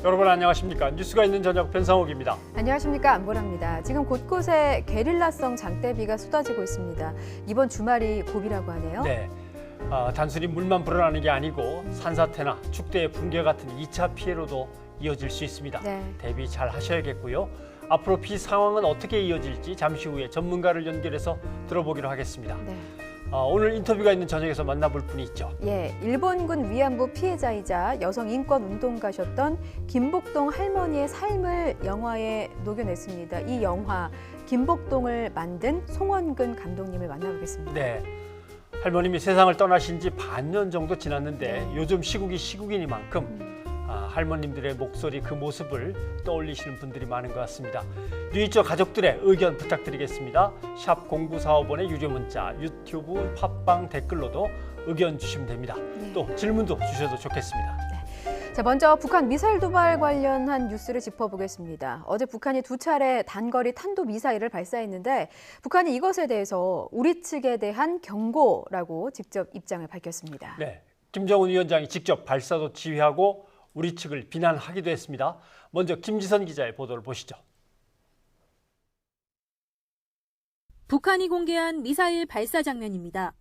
여러분 안녕하십니까? 뉴스가 있는 저녁 변상욱입니다. 안녕하십니까, 안보라입니다. 지금 곳곳에 게릴라성 장대비가 쏟아지고 있습니다. 이번 주말이 고비라고 하네요. 네, 단순히 물만 불어나는 게 아니고 산사태나 축대의 붕괴 같은 2차 피해로도 이어질 수 있습니다. 네. 대비 잘 하셔야겠고요. 앞으로 비 상황은 어떻게 이어질지 잠시 후에 전문가를 연결해서 들어보기로 하겠습니다. 네. 오늘 인터뷰가 있는 저녁에서 만나볼 분이 있죠. 예, 일본군 위안부 피해자이자 여성 인권 운동가셨던 김복동 할머니의 삶을 영화에 녹여냈습니다. 이 영화 김복동을 만든 송원근 감독님을 만나보겠습니다. 네, 할머님이 세상을 떠나신 지 반년 정도 지났는데 요즘 시국이 시국이니만큼 할머님들의 목소리 그 모습을 떠올리시는 분들이 많은 것 같습니다. 뉴이처 가족들의 의견 부탁드리겠습니다. 샵 0945번의 유료 문자, 유튜브, 팟빵 댓글로도 의견 주시면 됩니다. 네. 또 질문도 주셔도 좋겠습니다. 자, 먼저 북한 미사일 도발 관련한 뉴스를 짚어보겠습니다. 어제 북한이 2차례 단거리 탄도미사일을 발사했는데 북한이 이것에 대해서 우리 측에 대한 경고라고 직접 입장을 밝혔습니다. 네, 김정은 위원장이 직접 발사도 지휘하고 우리 측을 비난하기도 했습니다. 먼저 김지선 기자의 보도를 보시죠. 북한이 공개한 미사일 발사 장면입니다.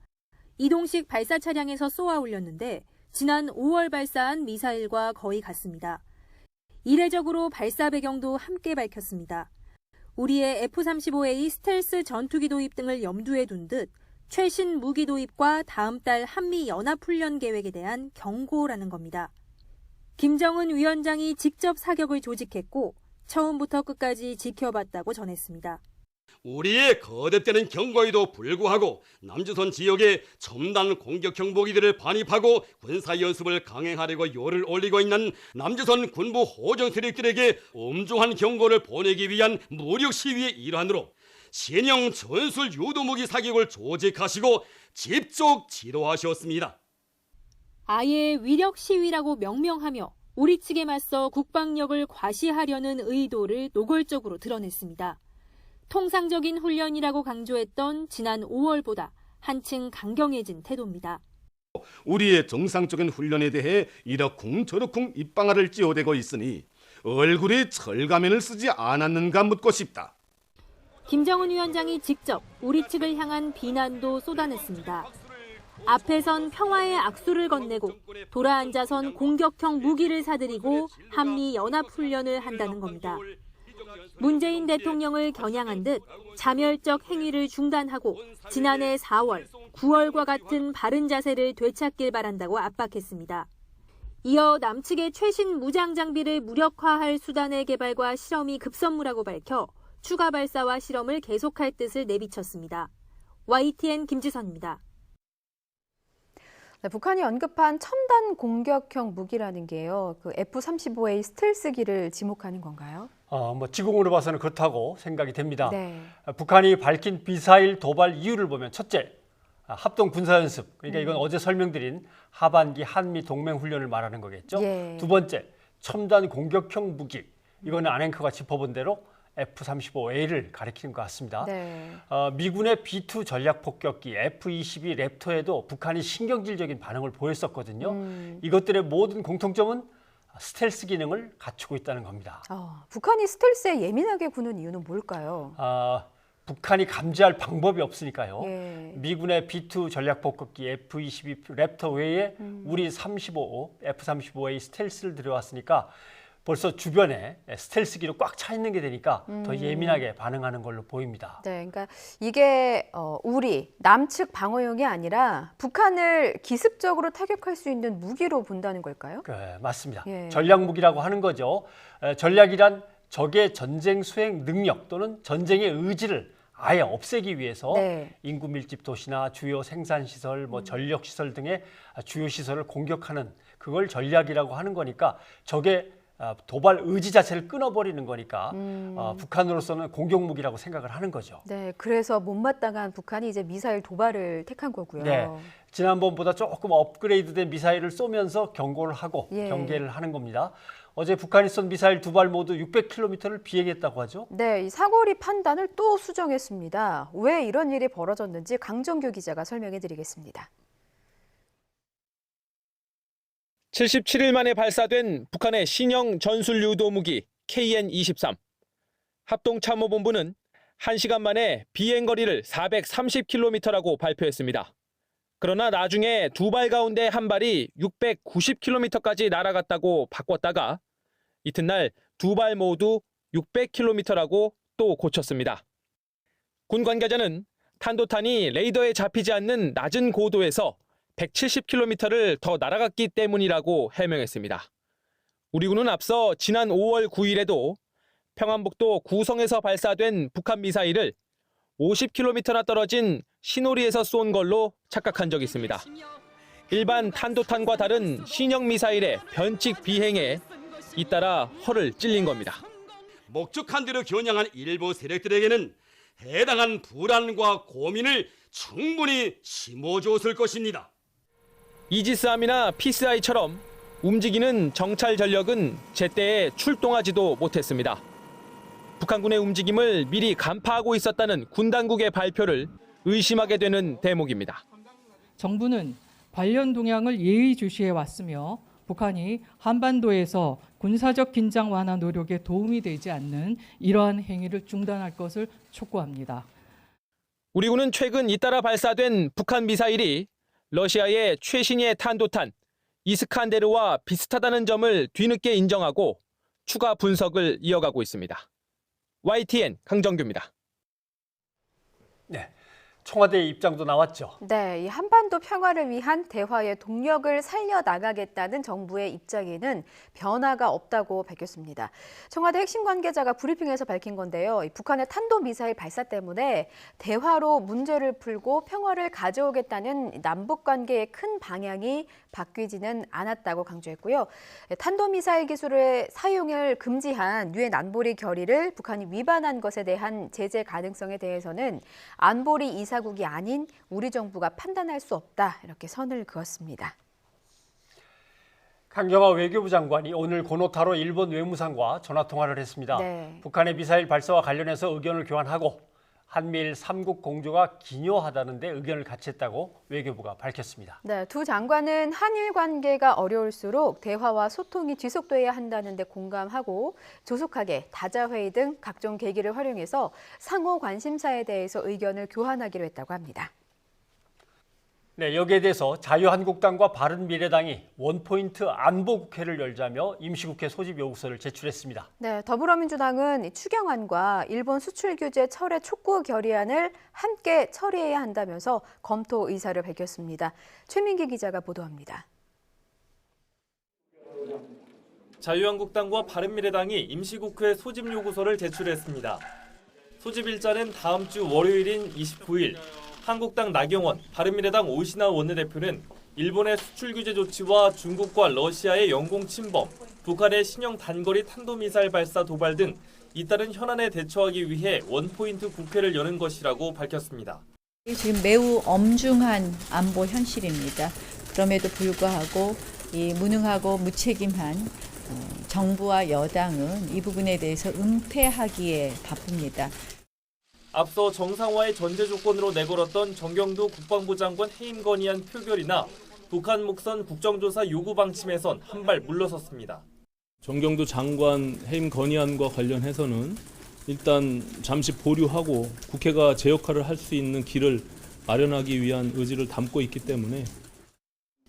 이동식 발사 차량에서 쏘아 올렸는데 지난 5월 발사한 미사일과 거의 같습니다. 이례적으로 발사 배경도 함께 밝혔습니다. 우리의 F-35A 스텔스 전투기 도입 등을 염두에 둔 듯 최신 무기 도입과 다음 달 한미 연합훈련 계획에 대한 경고라는 겁니다. 김정은 위원장이 직접 사격을 조직했고 처음부터 끝까지 지켜봤다고 전했습니다. 우리의 거듭되는 경고에도 불구하고 남조선 지역에 첨단 공격형 무기들을 반입하고 군사연습을 강행하려고 요를 올리고 있는 남조선 군부 호정 세력들에게 엄중한 경고를 보내기 위한 무력 시위의 일환으로 신형 전술 유도무기 사격을 조직하시고 집중 지도하셨습니다. 아예 위력 시위라고 명명하며 우리 측에 맞서 국방력을 과시하려는 의도를 노골적으로 드러냈습니다. 통상적인 훈련이라고 강조했던 지난 5월보다 한층 강경해진 태도입니다. 우리의 정상적인 훈련에 대해 이러쿵 저러쿵 입방아를 찌어대고 있으니 얼굴에 철가면을 쓰지 않았는가 묻고 싶다. 김정은 위원장이 직접 우리 측을 향한 비난도 쏟아냈습니다. 앞에선 평화의 악수를 건네고 돌아앉아선 공격형 무기를 사들이고 한미 연합훈련을 한다는 겁니다. 문재인 대통령을 겨냥한 듯 자멸적 행위를 중단하고 지난해 4월, 9월과 같은 바른 자세를 되찾길 바란다고 압박했습니다. 이어 남측의 최신 무장 장비를 무력화할 수단의 개발과 실험이 급선무라고 밝혀 추가 발사와 실험을 계속할 뜻을 내비쳤습니다. YTN 김지선입니다. 네, 북한이 언급한 첨단 공격형 무기라는 게요, 그 F-35A 스텔스기를 지목하는 건가요? 지공으로 봐서는 그렇다고 생각이 됩니다. 네. 북한이 밝힌 미사일 도발 이유를 보면 첫째, 합동 군사연습, 그러니까 이건 어제 설명드린 하반기 한미 동맹훈련을 말하는 거겠죠. 예. 두 번째, 첨단 공격형 무기, 이거는 안앵커가 짚어본 대로 F-35A를 가리키는 것 같습니다. 네. 미군의 B-2 전략폭격기 F-22 랩터에도 북한이 신경질적인 반응을 보였었거든요. 이것들의 모든 공통점은 스텔스 기능을 갖추고 있다는 겁니다. 북한이 스텔스에 예민하게 구는 이유는 뭘까요? 북한이 감지할 방법이 없으니까요. 예. 미군의 B-2 전략폭격기 F-22 랩터 외에 우리 F-35A 스텔스를 들여왔으니까 벌써 주변에 스텔스기로 꽉 차 있는 게 되니까 더 예민하게 반응하는 걸로 보입니다. 네, 그러니까 이게 우리 남측 방어용이 아니라 북한을 기습적으로 타격할 수 있는 무기로 본다는 걸까요? 네, 맞습니다. 예. 전략 무기라고 하는 거죠. 전략이란 적의 전쟁 수행 능력 또는 전쟁의 의지를 아예 없애기 위해서 네. 인구 밀집 도시나 주요 생산 시설, 전력 시설 등의 주요 시설을 공격하는 그걸 전략이라고 하는 거니까 적의 도발 의지 자체를 끊어버리는 거니까 북한으로서는 공격 무기라고 생각을 하는 거죠. 네, 그래서 못마땅한 북한이 이제 미사일 도발을 택한 거고요. 네, 지난번보다 조금 업그레이드된 미사일을 쏘면서 경고를 하고 예. 경계를 하는 겁니다. 어제 북한이 쏜 미사일 두 발 모두 600km를 비행했다고 하죠. 네, 이 사거리 판단을 또 수정했습니다. 왜 이런 일이 벌어졌는지 강정규 기자가 설명해 드리겠습니다. 77일 만에 발사된 북한의 신형 전술 유도 무기 KN-23. 합동참모본부는 1시간 만에 비행거리를 430km라고 발표했습니다. 그러나 나중에 두 발 가운데 한 발이 690km까지 날아갔다고 바꿨다가 이튿날 두 발 모두 600km라고 또 고쳤습니다. 군 관계자는 탄도탄이 레이더에 잡히지 않는 낮은 고도에서 170km를 더 날아갔기 때문이라고 해명했습니다. 우리 군은 앞서 지난 5월 9일에도 평안북도 구성에서 발사된 북한 미사일을 50km나 떨어진 신오리에서 쏜 걸로 착각한 적이 있습니다. 일반 탄도탄과 다른 신형 미사일의 변칙 비행에 잇따라 허를 찔린 겁니다. 목적한 대로 겨냥한 일부 세력들에게는 해당한 불안과 고민을 충분히 심어주었을 것입니다. 이지스함이나 PCI처럼 움직이는 정찰 전력은 제때에 출동하지도 못했습니다. 북한군의 움직임을 미리 간파하고 있었다는 군 당국의 발표를 의심하게 되는 대목입니다. 정부는 관련 동향을 예의주시해 왔으며 북한이 한반도에서 군사적 긴장 완화 노력에 도움이 되지 않는 이러한 행위를 중단할 것을 촉구합니다. 우리 군은 최근 잇따라 발사된 북한 미사일이 러시아의 최신의 탄도탄 이스칸데르와 비슷하다는 점을 뒤늦게 인정하고 추가 분석을 이어가고 있습니다. YTN 강정규입니다. 네, 청와대의 입장도 나왔죠. 네, 이 한반도 평화를 위한 대화의 동력을 살려나가겠다는 정부의 입장에는 변화가 없다고 밝혔습니다. 청와대 핵심 관계자가 브리핑에서 밝힌 건데요. 이 북한의 탄도미사일 발사 때문에 대화로 문제를 풀고 평화를 가져오겠다는 남북관계의 큰 방향이 바뀌지는 않았다고 강조했고요. 탄도미사일 기술의 사용을 금지한 유엔 안보리 결의를 북한이 위반한 것에 대한 제재 가능성에 대해서는 안보리 이사국이 아닌 우리 정부가 판단할 수 없다, 이렇게 선을 그었습니다. 강경화 외교부 장관이 오늘 고노타로 일본 외무상과 전화통화를 했습니다. 네. 북한의 미사일 발사와 관련해서 의견을 교환하고 한미일 삼국 공조가 기묘하다는데 의견을 같이 했다고 외교부가 밝혔습니다. 네, 두 장관은 한일 관계가 어려울수록 대화와 소통이 지속돼야 한다는 데 공감하고 조속하게 다자회의 등 각종 계기를 활용해서 상호 관심사에 대해서 의견을 교환하기로 했다고 합니다. 네, 여기에 대해서 자유한국당과 바른미래당이 원포인트 안보국회를 열자며 임시국회 소집 요구서를 제출했습니다. 네, 더불어민주당은 추경안과 일본 수출 규제 철회 촉구 결의안을 함께 처리해야 한다면서 검토 의사를 밝혔습니다. 최민기 기자가 보도합니다. 자유한국당과 바른미래당이 임시국회 소집 요구서를 제출했습니다. 소집 일자는 다음 주 월요일인 29일. 한국당 나경원, 바른미래당 오신환 원내대표는 일본의 수출 규제 조치와 중국과 러시아의 영공 침범, 북한의 신형 단거리 탄도미사일 발사 도발 등 잇따른 현안에 대처하기 위해 원포인트 국회를 여는 것이라고 밝혔습니다. 지금 매우 엄중한 안보 현실입니다. 그럼에도 불구하고 이 무능하고 무책임한 정부와 여당은 이 부분에 대해서 은폐하기에 바쁩니다. 앞서 정상화의 전제 조건으로 내걸었던 정경도 국방부 장관 해임 건의안 표결이나 북한 목선 국정조사 요구 방침에선 한 발 물러섰습니다. 정경도 장관 해임 건의안과 관련해서는 일단 잠시 보류하고 국회가 제 역할을 할 수 있는 길을 마련하기 위한 의지를 담고 있기 때문에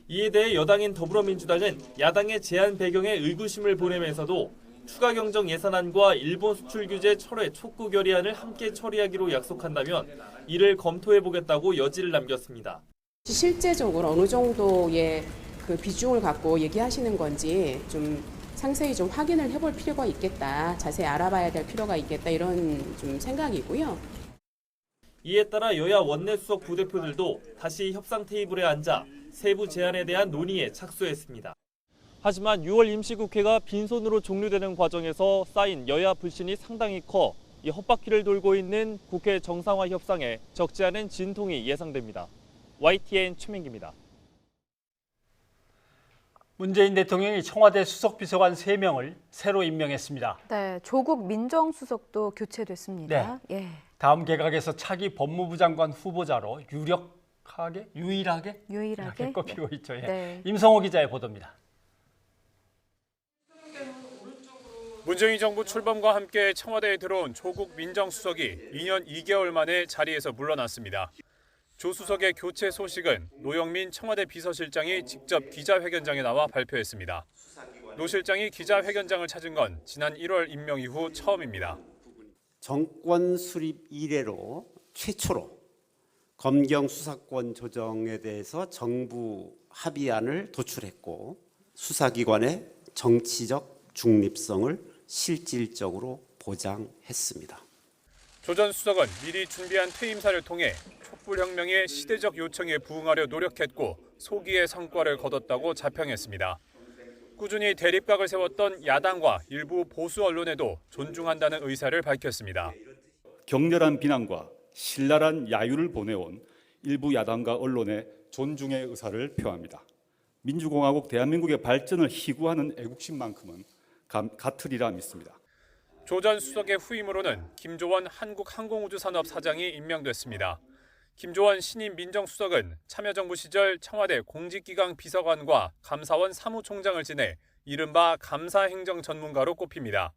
이에 대해 여당인 더불어민주당은 야당의 제안 배경에 의구심을 보내면서도 추가 경정 예산안과 일본 수출 규제 철회 촉구 결의안을 함께 처리하기로 약속한다면 이를 검토해보겠다고 여지를 남겼습니다. 실제적으로 어느 정도의 그 비중을 갖고 얘기하시는 건지 좀 상세히 좀 확인을 해볼 필요가 있겠다, 자세히 알아봐야 될 필요가 있겠다, 이런 좀 생각이고요. 이에 따라 여야 원내수석 부대표들도 다시 협상 테이블에 앉아 세부 제안에 대한 논의에 착수했습니다. 하지만 6월 임시국회가 빈손으로 종료되는 과정에서 쌓인 여야 불신이 상당히 커 이 헛바퀴를 돌고 있는 국회 정상화 협상에 적지 않은 진통이 예상됩니다. YTN 최민기입니다. 문재인 대통령이 청와대 수석비서관 3명을 새로 임명했습니다. 네, 조국 민정수석도 교체됐습니다. 네. 예. 다음 개각에서 차기 법무부 장관 후보자로 유일하게 유일하게 꼽히고 있죠. 예. 네. 임성호 기자의 보도입니다. 문재인 정부 출범과 함께 청와대에 들어온 조국 민정수석이 2년 2개월 만에 자리에서 물러났습니다. 조 수석의 교체 소식은 노영민 청와대 비서실장이 직접 기자회견장에 나와 발표했습니다. 노 실장이 기자회견장을 찾은 건 지난 1월 임명 이후 처음입니다. 정권 수립 이래로 최초로 검경 수사권 조정에 대해서 정부 합의안을 도출했고 수사기관의 정치적 중립성을 실질적으로 보장했습니다. 조 전 수석은 미리 준비한 퇴임사를 통해 촛불혁명의 시대적 요청에 부응하려 노력했고 소기의 성과를 거뒀다고 자평했습니다. 꾸준히 대립각을 세웠던 야당과 일부 보수 언론에도 존중한다는 의사를 밝혔습니다. 격렬한 비난과 신랄한 야유를 보내온 일부 야당과 언론의 존중의 의사를 표합니다. 민주공화국 대한민국의 발전을 희구하는 애국심만큼은 같으리라 믿습니다. 조 전 수석의 후임으로는 김조원 한국항공우주산업 사장이 임명됐습니다. 김조원 신임 민정수석은 참여정부 시절 청와대 공직기강 비서관과 감사원 사무총장을 지내 이른바 감사행정 전문가로 꼽힙니다.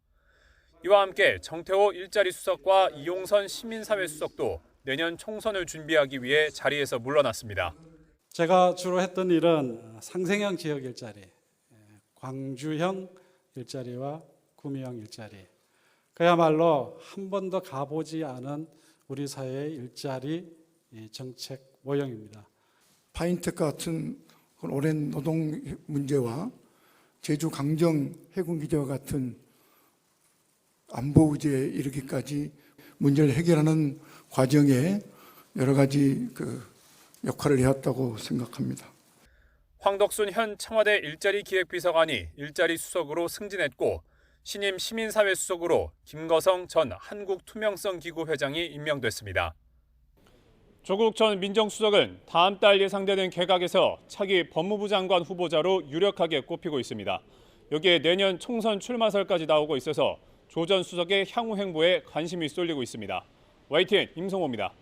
이와 함께 정태호 일자리 수석과 이용선 시민사회 수석도 내년 총선을 준비하기 위해 자리에서 물러났습니다. 제가 주로 했던 일은 상생형 지역 일자리, 광주형 일자리와 구미형 일자리, 그야말로 한 번도 가보지 않은 우리 사회의 일자리 정책 모형입니다. 파인텍 같은 오랜 노동 문제와 제주 강정 해군기지와 같은 안보 의제에 이르기까지 문제를 해결하는 과정에 여러 가지 역할을 해왔다고 생각합니다. 황덕순 현 청와대 일자리 기획비서관이 일자리 수석으로 승진했고 신임 시민사회 수석으로 김거성 전 한국투명성기구 회장이 임명됐습니다. 조국 전 민정수석은 다음 달 예상되는 개각에서 차기 법무부 장관 후보자로 유력하게 꼽히고 있습니다. 여기에 내년 총선 출마설까지 나오고 있어서 조 전 수석의 향후 행보에 관심이 쏠리고 있습니다. YTN 임성호입니다.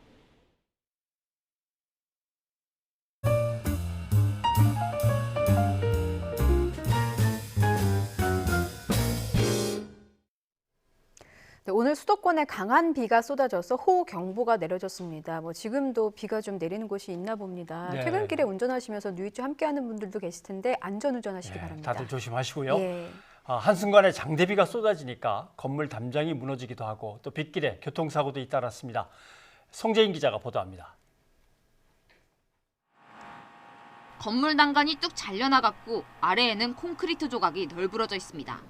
오늘 수도권에 강한 비가 쏟아져서 호우경보가 내려졌습니다. 지금도 비가 좀 내리는 곳이 있나 봅니다. 네. 퇴근길에 운전하시면서 누이주 함께하는 분들도 계실 텐데 안전운전하시기 바랍니다. 다들 조심하시고요. 예. 한순간에 장대비가 쏟아지니까 건물 담장이 무너지기도 하고 또 빗길에 교통사고도 잇따랐습니다. 송재인 기자가 보도합니다. 건물 난간이 뚝 잘려나갔고 아래에는 콘크리트 조각이 널브러져 있습니다.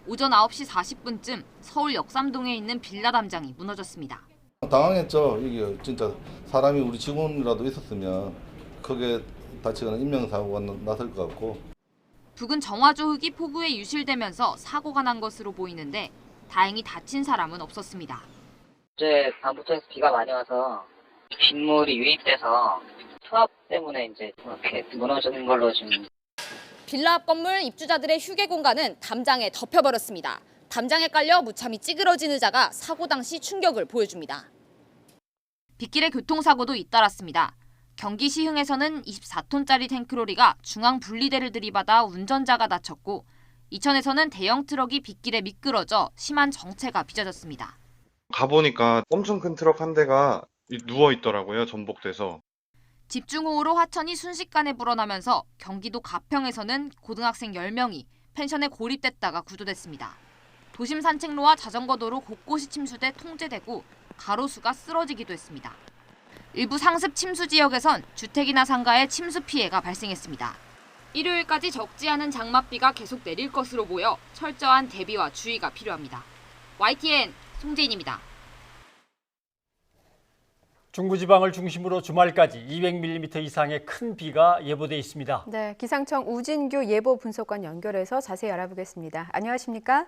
오전 9시 40분쯤 서울 역삼동에 있는 빌라 담장이 무너졌습니다. 당황했죠. 이게 진짜 사람이 우리 직원이라도 있었으면 크게 다치거나 인명사고가 났을 것 같고. 부근 정화조 흙이 폭우에 유실되면서 사고가 난 것으로 보이는데 다행히 다친 사람은 없었습니다. 어제 밤부터 비가 많이 와서 빗물이 유입돼서 투압 때문에 이제 이렇게 무너지는 걸로 지금. 빌라 앞 건물 입주자들의 휴게 공간은 담장에 덮여버렸습니다. 담장에 깔려 무참히 찌그러진 의자가 사고 당시 충격을 보여줍니다. 빗길에 교통사고도 잇따랐습니다. 경기 시흥에서는 24톤짜리 탱크로리가 중앙 분리대를 들이받아 운전자가 다쳤고 이천에서는 대형 트럭이 빗길에 미끄러져 심한 정체가 빚어졌습니다. 가보니까 엄청 큰 트럭 한 대가 누워 있더라고요, 전복돼서. 집중호우로 하천이 순식간에 불어나면서 경기도 가평에서는 고등학생 10명이 펜션에 고립됐다가 구조됐습니다. 도심 산책로와 자전거도로 곳곳이 침수돼 통제되고 가로수가 쓰러지기도 했습니다. 일부 상습 침수 지역에선 주택이나 상가에 침수 피해가 발생했습니다. 일요일까지 적지 않은 장맛비가 계속 내릴 것으로 보여 철저한 대비와 주의가 필요합니다. YTN 송재인입니다. 중부지방을 중심으로 주말까지 200mm 이상의 큰 비가 예보돼 있습니다. 네, 기상청 우진규 예보 분석관 연결해서 자세히 알아보겠습니다. 안녕하십니까?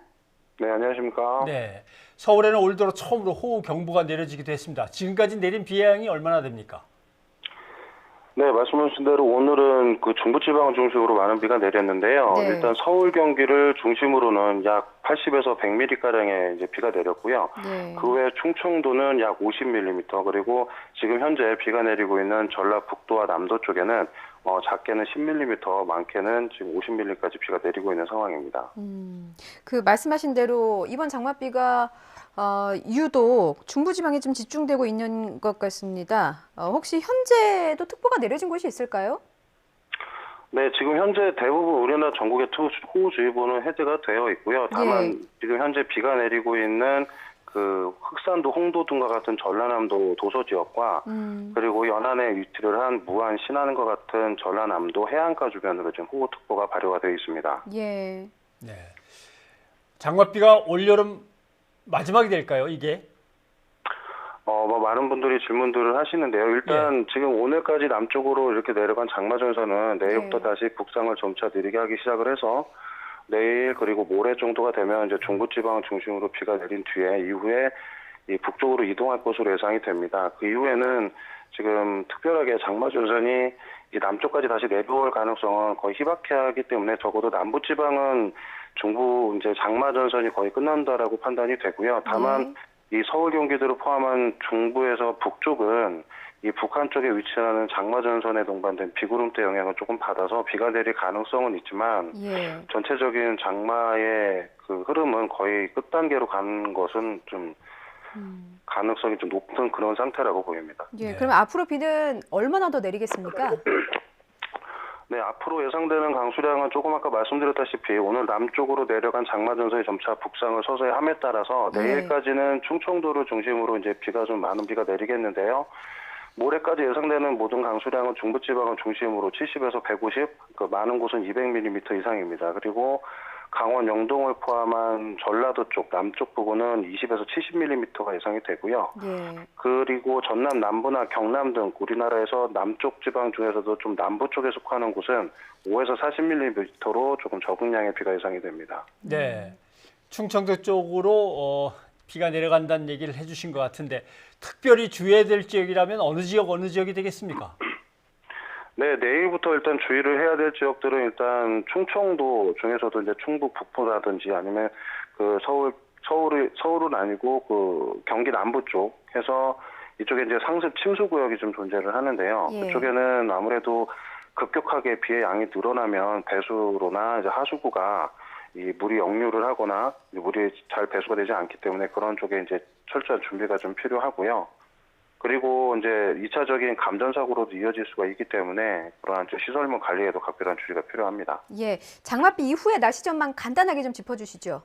네, 안녕하십니까? 네, 서울에는 올 들어 처음으로 호우 경보가 내려지기도 했습니다. 지금까지 내린 비 양이 얼마나 됩니까? 네, 말씀하신 대로 오늘은 그 중부지방을 중심으로 많은 비가 내렸는데요. 네. 일단 서울, 경기를 중심으로는 약 80에서 100mm 가량의 이제 비가 내렸고요. 네. 그 외 충청도는 약 50mm, 그리고 지금 현재 비가 내리고 있는 전라북도와 남도 쪽에는 작게는 10mm, 많게는 지금 50mm까지 비가 내리고 있는 상황입니다. 그 말씀하신 대로 이번 장맛비가 유독 중부지방에 좀 집중되고 있는 것 같습니다. 혹시 현재도 특보가 내려진 곳이 있을까요? 네, 지금 현재 대부분 우리나라 전국의 호우주의보는 해제가 되어 있고요. 다만 지금 현재 비가 내리고 있는 그 흑산도, 홍도 등과 같은 전라남도 도서 지역과 그리고 연안에 위치를 한 무안, 신안과 같은 전라남도 해안가 주변으로 지금 호우특보가 발효가 되어 있습니다. 예. 네. 장맛비가 올여름 마지막이 될까요, 이게? 많은 분들이 질문들을 하시는데요. 일단 지금 오늘까지 남쪽으로 이렇게 내려간 장마전선은 내일부터 다시 북상을 점차 느리게 하기 시작을 해서 내일 그리고 모레 정도가 되면 이제 중부지방 중심으로 비가 내린 뒤에 이후에 이 북쪽으로 이동할 것으로 예상이 됩니다. 그 이후에는 지금 특별하게 장마전선이 이 남쪽까지 다시 내려올 가능성은 거의 희박하기 때문에 적어도 남부지방은 중부 이제 장마전선이 거의 끝난다라고 판단이 되고요. 다만 이 서울, 경기도를 포함한 중부에서 북쪽은 이 북한 쪽에 위치하는 장마전선에 동반된 비구름대 영향을 조금 받아서 비가 내릴 가능성은 있지만 전체적인 장마의 그 흐름은 거의 끝단계로 가는 것은 좀 가능성이 좀 높은 그런 상태라고 보입니다. 예, 그럼 앞으로 비는 얼마나 더 내리겠습니까? 네, 앞으로 예상되는 강수량은 조금 아까 말씀드렸다시피 오늘 남쪽으로 내려간 장마전선이 점차 북상을 서서히 함에 따라서 내일까지는 충청도를 중심으로 이제 비가 좀 많은 비가 내리겠는데요. 모레까지 예상되는 모든 강수량은 중부지방을 중심으로 70에서 150, 그 많은 곳은 200mm 이상입니다. 그리고 강원 영동을 포함한 전라도 쪽 남쪽 부근은 20에서 70mm가 예상이 되고요. 그리고 전남 남부나 경남 등 우리나라에서 남쪽 지방 중에서도 좀 남부 쪽에 속하는 곳은 5에서 40mm로 조금 적응량의 비가 예상이 됩니다. 네, 충청도 쪽으로 비가 내려간다는 얘기를 해주신 것 같은데 특별히 주의해야 될 지역이라면 어느 지역이 되겠습니까? 네, 내일부터 일단 주의를 해야 될 지역들은 일단 충청도 중에서도 이제 충북 북부라든지 아니면 그 서울은 아니고 그 경기 남부 쪽 해서 이쪽에 이제 상습 침수 구역이 좀 존재를 하는데요. 그쪽에는 아무래도 급격하게 비의 양이 늘어나면 배수로나 이제 하수구가 이 물이 역류를 하거나 물이 잘 배수가 되지 않기 때문에 그런 쪽에 이제 철저한 준비가 좀 필요하고요. 그리고 이제 2차적인 감전사고로도 이어질 수가 있기 때문에 그러한 시설물 관리에도 각별한 주의가 필요합니다. 예, 장맛비 이후의 날씨 전망 간단하게 좀 짚어주시죠.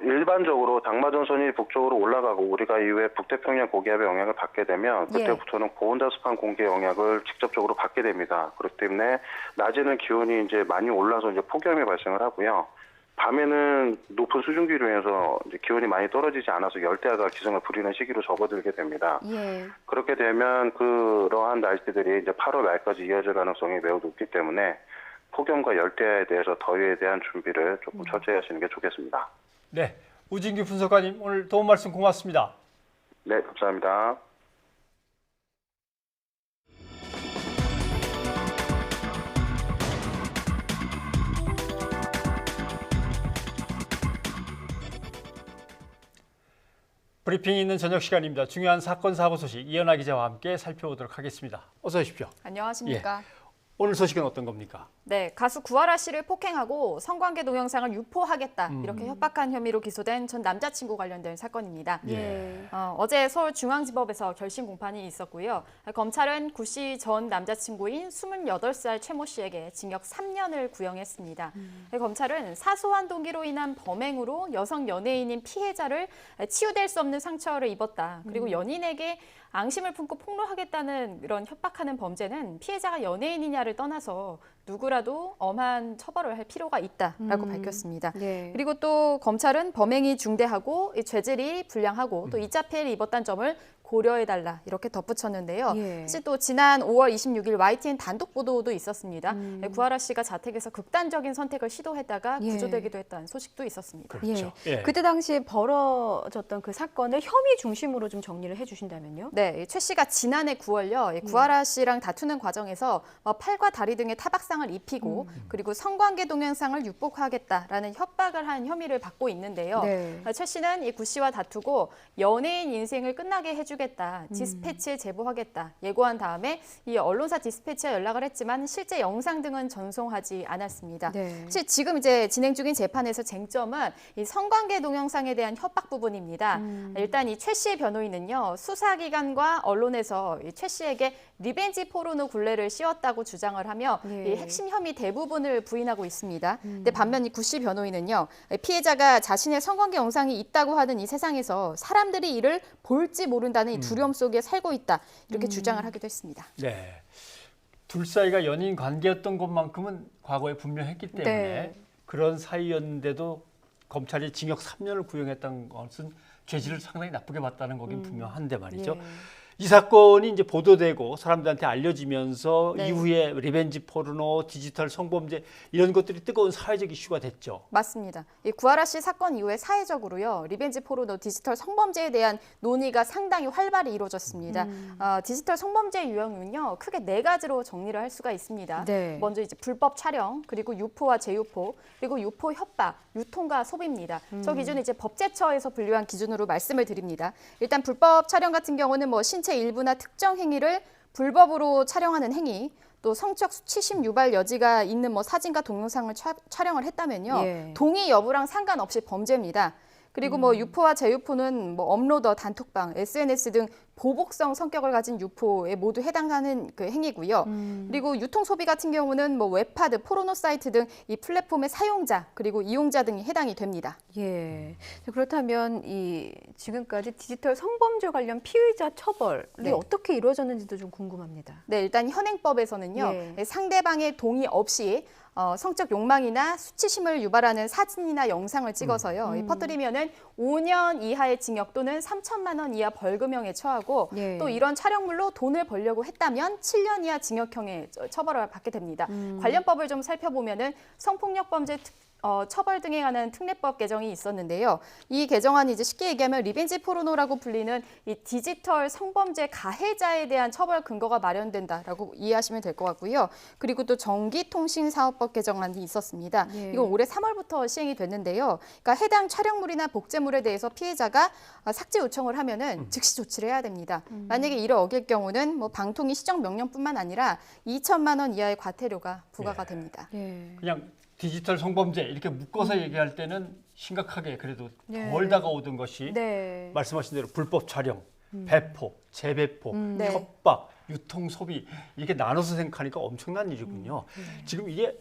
일반적으로 장마전선이 북쪽으로 올라가고 우리가 이후에 북태평양 고기압의 영향을 받게 되면 그때부터는 고온다습한 공기의 영향을 직접적으로 받게 됩니다. 그렇기 때문에 낮에는 기온이 이제 많이 올라서 이제 폭염이 발생을 하고요. 밤에는 높은 수증기로 인해서 이제 기온이 많이 떨어지지 않아서 열대야가 기승을 부리는 시기로 접어들게 됩니다. 그렇게 되면 그러한 날씨들이 이제 8월 말까지 이어질 가능성이 매우 높기 때문에 폭염과 열대야에 대해서 더위에 대한 준비를 조금 철저히 하시는 게 좋겠습니다. 네, 우진규 분석가님 오늘 도움 말씀 고맙습니다. 네, 감사합니다. 브리핑이 있는 저녁 시간입니다. 중요한 사건, 사고 소식 이현아 기자와 함께 살펴보도록 하겠습니다. 어서 오십시오. 안녕하십니까. 오늘 소식은 어떤 겁니까? 네, 가수 구하라 씨를 폭행하고 성관계 동영상을 유포하겠다 이렇게 협박한 혐의로 기소된 전 남자친구 관련된 사건입니다. 어제 서울중앙지법에서 결심 공판이 있었고요. 검찰은 구 씨 전 남자친구인 28살 최 모 씨에게 징역 3년을 구형했습니다. 검찰은 사소한 동기로 인한 범행으로 여성 연예인인 피해자를 치유될 수 없는 상처를 입었다. 그리고 연인에게 앙심을 품고 폭로하겠다는 이런 협박하는 범죄는 피해자가 연예인이냐를 떠나서 누구라도 엄한 처벌을 할 필요가 있다라고 밝혔습니다. 그리고 또 검찰은 범행이 중대하고 죄질이 불량하고 또 2차 피해를 입었다는 점을 고려해달라 이렇게 덧붙였는데요. 예. 사실 또 지난 5월 26일 YTN 단독 보도도 있었습니다. 구하라 씨가 자택에서 극단적인 선택을 시도했다가 예. 구조되기도 했다는 소식도 있었습니다. 그렇죠. 예. 그때 당시 벌어졌던 그 사건을 혐의 중심으로 좀 정리를 해주신다면요? 네, 최 씨가 지난해 9월요. 구하라 씨랑 다투는 과정에서 팔과 다리 등에 타박상을 입히고 그리고 성관계 동영상을 유포하겠다라는 협박을 한 혐의를 받고 있는데요. 네. 최 씨는 이 구 씨와 다투고 연예인 인생을 끝나게 해주겠다, 디스패치에 제보하겠다 예고한 다음에 이 언론사 디스패치와 연락을 했지만 실제 영상 등은 전송하지 않았습니다. 네. 사실 지금 이제 진행 중인 재판에서 쟁점은 이 성관계 동영상에 대한 협박 부분입니다. 일단 이 최 씨의 변호인은요, 수사기관과 언론에서 이 최 씨에게 리벤지 포르노 굴레를 씌웠다고 주장을 하며 이 핵심 혐의 대부분을 부인하고 있습니다. 근데 반면 이 구 씨 변호인은요, 피해자가 자신의 성관계 영상이 있다고 하는 이 세상에서 사람들이 이를 볼지 모른다는 이 두려움 속에 살고 있다 이렇게 주장을 하기도 했습니다. 네. 둘 사이가 연인 관계였던 것만큼은 과거에 분명했기 때문에 네. 그런 사이였는데도 검찰이 징역 3년을 구형했던 것은 죄질을 상당히 나쁘게 봤다는 거긴 분명한데 말이죠. 예. 이 사건이 이제 보도되고 사람들한테 알려지면서 네. 이후에 리벤지 포르노, 디지털 성범죄 이런 것들이 뜨거운 사회적 이슈가 됐죠. 맞습니다. 이 구하라 씨 사건 이후에 사회적으로요, 리벤지 포르노, 디지털 성범죄에 대한 논의가 상당히 활발히 이루어졌습니다. 디지털 성범죄의 유형은요, 크게 4가지로 정리를 할 수가 있습니다. 네. 먼저 이제 불법 촬영, 그리고 유포와 재유포, 그리고 유포 협박, 유통과 소비입니다. 저 기준은 이제 법제처에서 분류한 기준으로 말씀을 드립니다. 일단 불법 촬영 같은 경우는 신체 일부나 특정 행위를 불법으로 촬영하는 행위, 또 성적 수치심 유발 여지가 있는 사진과 동영상을 촬영을 했다면요, 예. 동의 여부랑 상관없이 범죄입니다. 그리고 유포와 재유포는 업로더, 단톡방, SNS 등 보복성 성격을 가진 유포에 모두 해당하는 그 행위고요. 그리고 유통 소비 같은 경우는 웹하드, 포르노 사이트 등 이 플랫폼의 사용자 그리고 이용자 등이 해당이 됩니다. 예. 그렇다면 이 지금까지 디지털 성범죄 관련 피의자 처벌이 네. 어떻게 이루어졌는지도 좀 궁금합니다. 네, 일단 현행법에서는요, 상대방의 동의 없이 성적 욕망이나 수치심을 유발하는 사진이나 영상을 찍어서요, 퍼뜨리면은 5년 이하의 징역 또는 3천만 원 이하 벌금형에 처하고 또 이런 촬영물로 돈을 벌려고 했다면 7년 이하 징역형의 처벌을 받게 됩니다. 관련 법을 좀 살펴보면은 성폭력범죄 처벌 등에 관한 특례법 개정이 있었는데요. 이 개정안이 이제 쉽게 얘기하면 리벤지 포르노라고 불리는 이 디지털 성범죄 가해자에 대한 처벌 근거가 마련된다라고 이해하시면 될 것 같고요. 그리고 또 전기통신사업법 개정안이 있었습니다. 이건 올해 3월부터 시행이 됐는데요. 그러니까 해당 촬영물이나 복제물에 대해서 피해자가 삭제 요청을 하면은 즉시 조치를 해야 됩니다. 만약에 이를 어길 경우는 방통위 시정 명령뿐만 아니라 2천만 원 이하의 과태료가 부과가 됩니다. 그냥 디지털 성범죄 이렇게 묶어서 얘기할 때는 심각하게 그래도 덜 다가오던 것이 말씀하신 대로 불법 촬영, 배포, 재배포, 협박, 유통, 소비 이렇게 나눠서 생각하니까 엄청난 일이군요. 지금 이게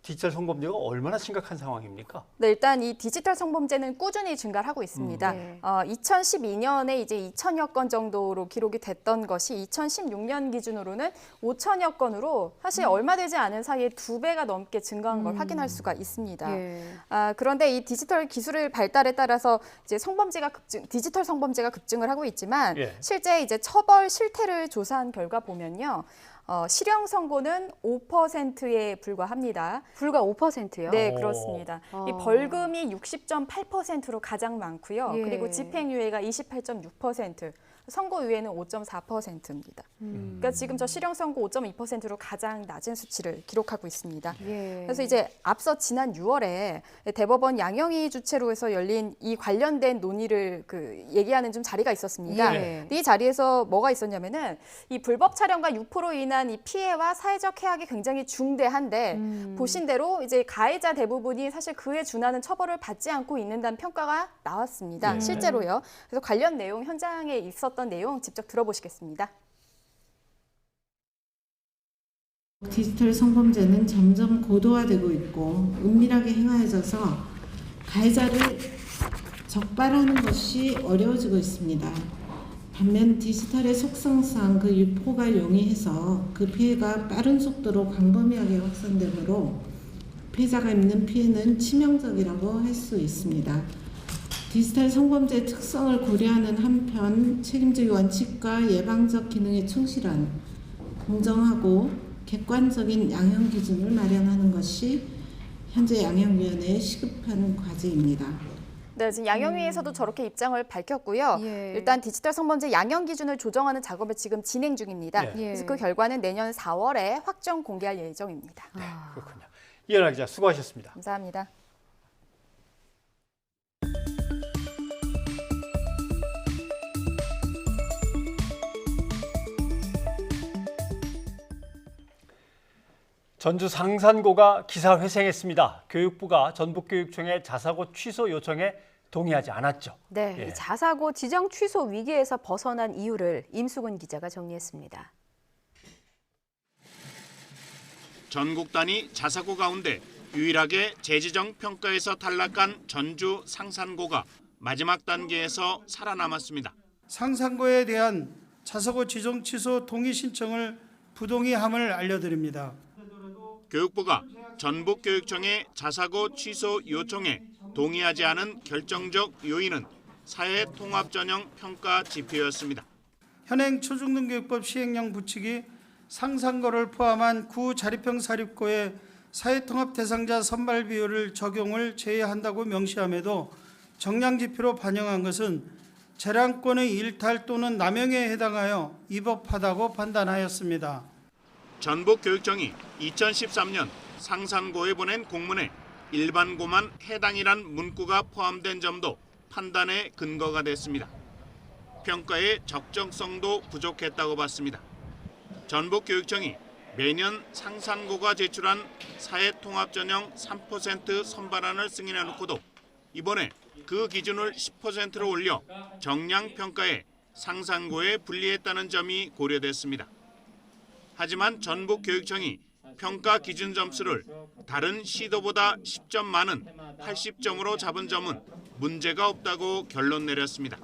디지털 성범죄가 얼마나 심각한 상황입니까? 네, 일단 이 디지털 성범죄는 꾸준히 증가를 하고 있습니다. 2012년에 이제 2천여 건 정도로 기록이 됐던 것이 2016년 기준으로는 5천여 건으로 사실 얼마 되지 않은 사이에 2배가 넘게 증가한 걸 확인할 수가 있습니다. 그런데 이 디지털 기술의 발달에 따라서 이제 디지털 성범죄가 급증을 하고 있지만 실제 이제 처벌 실태를 조사한 결과 보면요. 실형 선고는 5%에 불과합니다. 불과 5%요? 네, 그렇습니다. 이 벌금이 60.8%로 가장 많고요. 그리고 집행유예가 28.6%, 선고유예는 5.4%입니다. 그러니까 지금 저 실형 선고 5.2%로 가장 낮은 수치를 기록하고 있습니다. 그래서 이제 앞서 지난 6월에 대법원 양형위 주최로 해서 열린 이 관련된 논의를 얘기하는 좀 자리가 있었습니다. 이 자리에서 뭐가 있었냐면은 이 불법 촬영과 유포로 인한 이 피해와 사회적 해악이 굉장히 중대한데 보신 대로 이제 가해자 대부분이 사실 그에 준하는 처벌을 받지 않고 있는다는 평가가 나왔습니다. 실제로요. 그래서 관련 내용 현장에 있었던 내용 직접 들어보시겠습니다. 디지털 성범죄는 점점 고도화되고 있고 은밀하게 행하여져서 가해자를 적발하는 것이 어려워지고 있습니다. 반면 디지털의 속성상 그 유포가 용이해서 그 피해가 빠른 속도로 광범위하게 확산되므로 피해자가 입는 피해는 치명적이라고 할 수 있습니다. 디지털 성범죄 특성을 고려하는 한편 책임주의 원칙과 예방적 기능에 충실한 공정하고 객관적인 양형 기준을 마련하는 것이 현재 양형위원회에 시급한 과제입니다. 네, 지금 양형위에서도 저렇게 입장을 밝혔고요. 일단 디지털 성범죄 양형 기준을 조정하는 작업을 지금 진행 중입니다. 그래서 그 결과는 내년 4월에 확정 공개할 예정입니다. 네, 그렇군요. 이현아 기자 수고하셨습니다. 감사합니다. 전주 상산고가 기사회생했습니다. 교육부가 전북교육청의 자사고 취소 요청에 동의하지 않았죠. 네, 이 자사고 지정 취소 위기에서 벗어난 이유를 임수근 기자가 정리했습니다. 전국 단위 자사고 가운데 유일하게 재지정 평가에서 탈락한 전주 상산고가 마지막 단계에서 살아남았습니다. 상산고에 대한 자사고 지정 취소 동의 신청을 부동의함을 알려드립니다. 교육부가 전북교육청의 자사고 취소 요청에 동의하지 않은 결정적 요인은 사회통합전형 평가 지표였습니다. 현행 초중등교육법 시행령 부칙이 상산고를 포함한 구자립형 사립고의 사회통합 대상자 선발 비율을 적용을 제외한다고 명시함에도 정량지표로 반영한 것은 재량권의 일탈 또는 남용에 해당하여 위법하다고 판단하였습니다. 전북교육청이 2013년 상산고에 보낸 공문에 일반고만 해당이란 문구가 포함된 점도 판단의 근거가 됐습니다. 평가의 적정성도 부족했다고 봤습니다. 전북교육청이 매년 상산고가 제출한 사회통합전형 3% 선발안을 승인해놓고도 이번에 그 기준을 10%로 올려 정량평가에 상산고에 분리했다는 점이 고려됐습니다. 하지만 전북교육청이 평가 기준 점수를 다른 시도보다 10점 많은 80점으로 잡은 점은 문제가 없다고 결론 내렸습니다.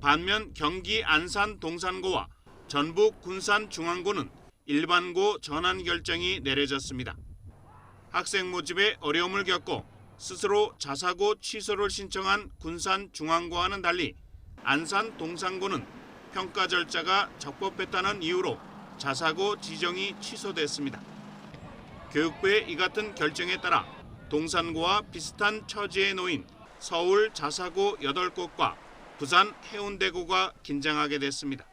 반면 경기 안산 동산고와 전북 군산 중앙고는 일반고 전환 결정이 내려졌습니다. 학생 모집에 어려움을 겪고 스스로 자사고 취소를 신청한 군산 중앙고와는 달리 안산 동산고는 평가 절차가 적법했다는 이유로 자사고 지정이 취소됐습니다. 교육부의 이 같은 결정에 따라 동산고와 비슷한 처지에 놓인 서울 자사고 8곳과 부산 해운대고가 긴장하게 됐습니다.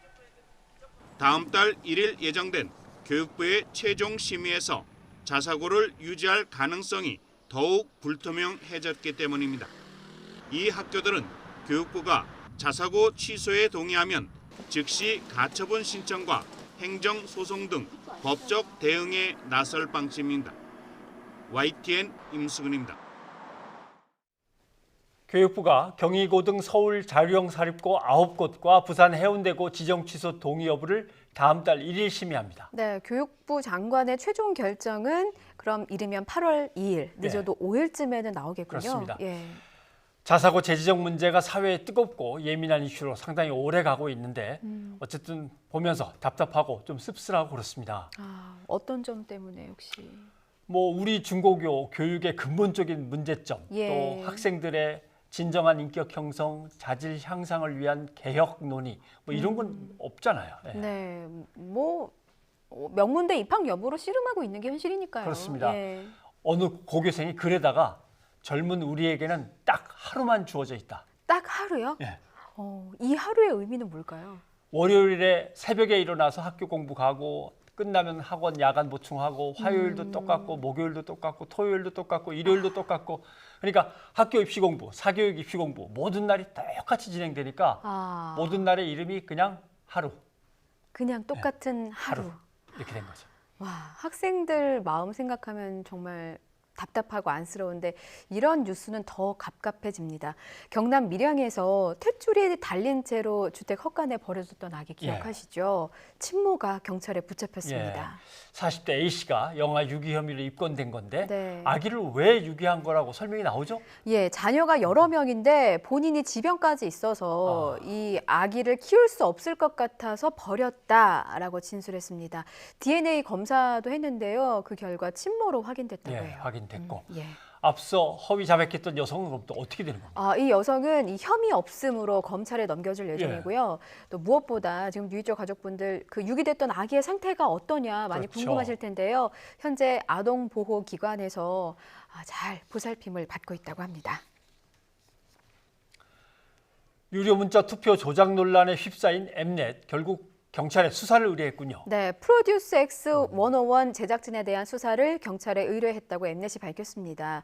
다음 달 1일 예정된 교육부의 최종 심의에서 자사고를 유지할 가능성이 더욱 불투명해졌기 때문입니다. 이 학교들은 교육부가 자사고 취소에 동의하면 즉시 가처분 신청과 행정소송 등 법적 대응에 나설 방침입니다. YTN 임수근입니다. 교육부가 경희고 등 서울 자유형 사립고 9곳과 부산 해운대고 지정 취소 동의 여부를 다음 달 1일 심의합니다. 네, 교육부 장관의 최종 결정은 그럼 이르면 8월 2일, 늦어도 5일쯤에는 나오겠군요. 그렇습니다. 예. 자사고 재지정 문제가 사회에 뜨겁고 예민한 이슈로 상당히 오래 가고 있는데 어쨌든 보면서 답답하고 좀 씁쓸하고 그렇습니다. 어떤 점 때문에 혹시? 뭐 우리 중고교 교육의 근본적인 문제점, 또 학생들의 진정한 인격 형성, 자질 향상을 위한 개혁 논의 뭐 이런 건 없잖아요. 예. 네, 뭐 명문대 입학 여부로 씨름하고 있는 게 현실이니까요. 그렇습니다. 예. 어느 고교생이 글에다가 젊은 우리에게는 딱 하루만 주어져 있다. 딱 하루요? 예. 이 하루의 의미는 뭘까요? 월요일에 새벽에 일어나서 학교 공부 가고 끝나면 학원 야간 보충하고 화요일도 똑같고 목요일도 똑같고 토요일도 똑같고 일요일도 똑같고 그러니까 학교 입시 공부, 사교육 입시 공부 모든 날이 똑같이 진행되니까 모든 날의 이름이 그냥 하루. 그냥 똑같은 하루. 이렇게 된 거죠. 와, 학생들 마음 생각하면 정말 답답하고 안쓰러운데 이런 뉴스는 더 갑갑해집니다. 경남 밀양에서 탯줄이 달린 채로 주택 헛간에 버려졌던 아기 기억하시죠? 친모가 경찰에 붙잡혔습니다. 40대 A씨가 영아 유기 혐의로 입건된 건데 네. 아기를 왜 유기한 거라고 설명이 나오죠? 예, 자녀가 여러 명인데 본인이 지병까지 있어서 이 아기를 키울 수 없을 것 같아서 버렸다라고 진술했습니다. DNA 검사도 했는데요. 그 결과 친모로 확인됐다고 해요. 확인됐고 앞서 허위 자백했던 여성은 그럼 또 어떻게 되는 겁니까? 이 여성은 이 혐의 없음으로 검찰에 넘겨질 예정이고요. 또 무엇보다 지금 유이조 가족분들 그 유기됐던 아기의 상태가 어떠냐 많이 그렇죠. 궁금하실 텐데요. 현재 아동보호기관에서 잘 보살핌을 받고 있다고 합니다. 유료 문자 투표 조작 논란에 휩싸인 엠넷 결국 경찰에 수사를 의뢰했군요. 네, 프로듀스 X 101 제작진에 대한 수사를 경찰에 의뢰했다고 엠넷이 밝혔습니다.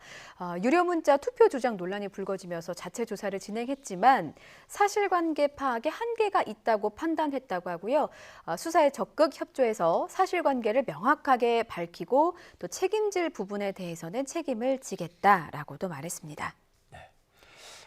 유료 문자 투표 조작 논란이 불거지면서 자체 조사를 진행했지만 사실관계 파악에 한계가 있다고 판단했다고 하고요. 수사에 적극 협조해서 사실관계를 명확하게 밝히고 또 책임질 부분에 대해서는 책임을 지겠다라고도 말했습니다.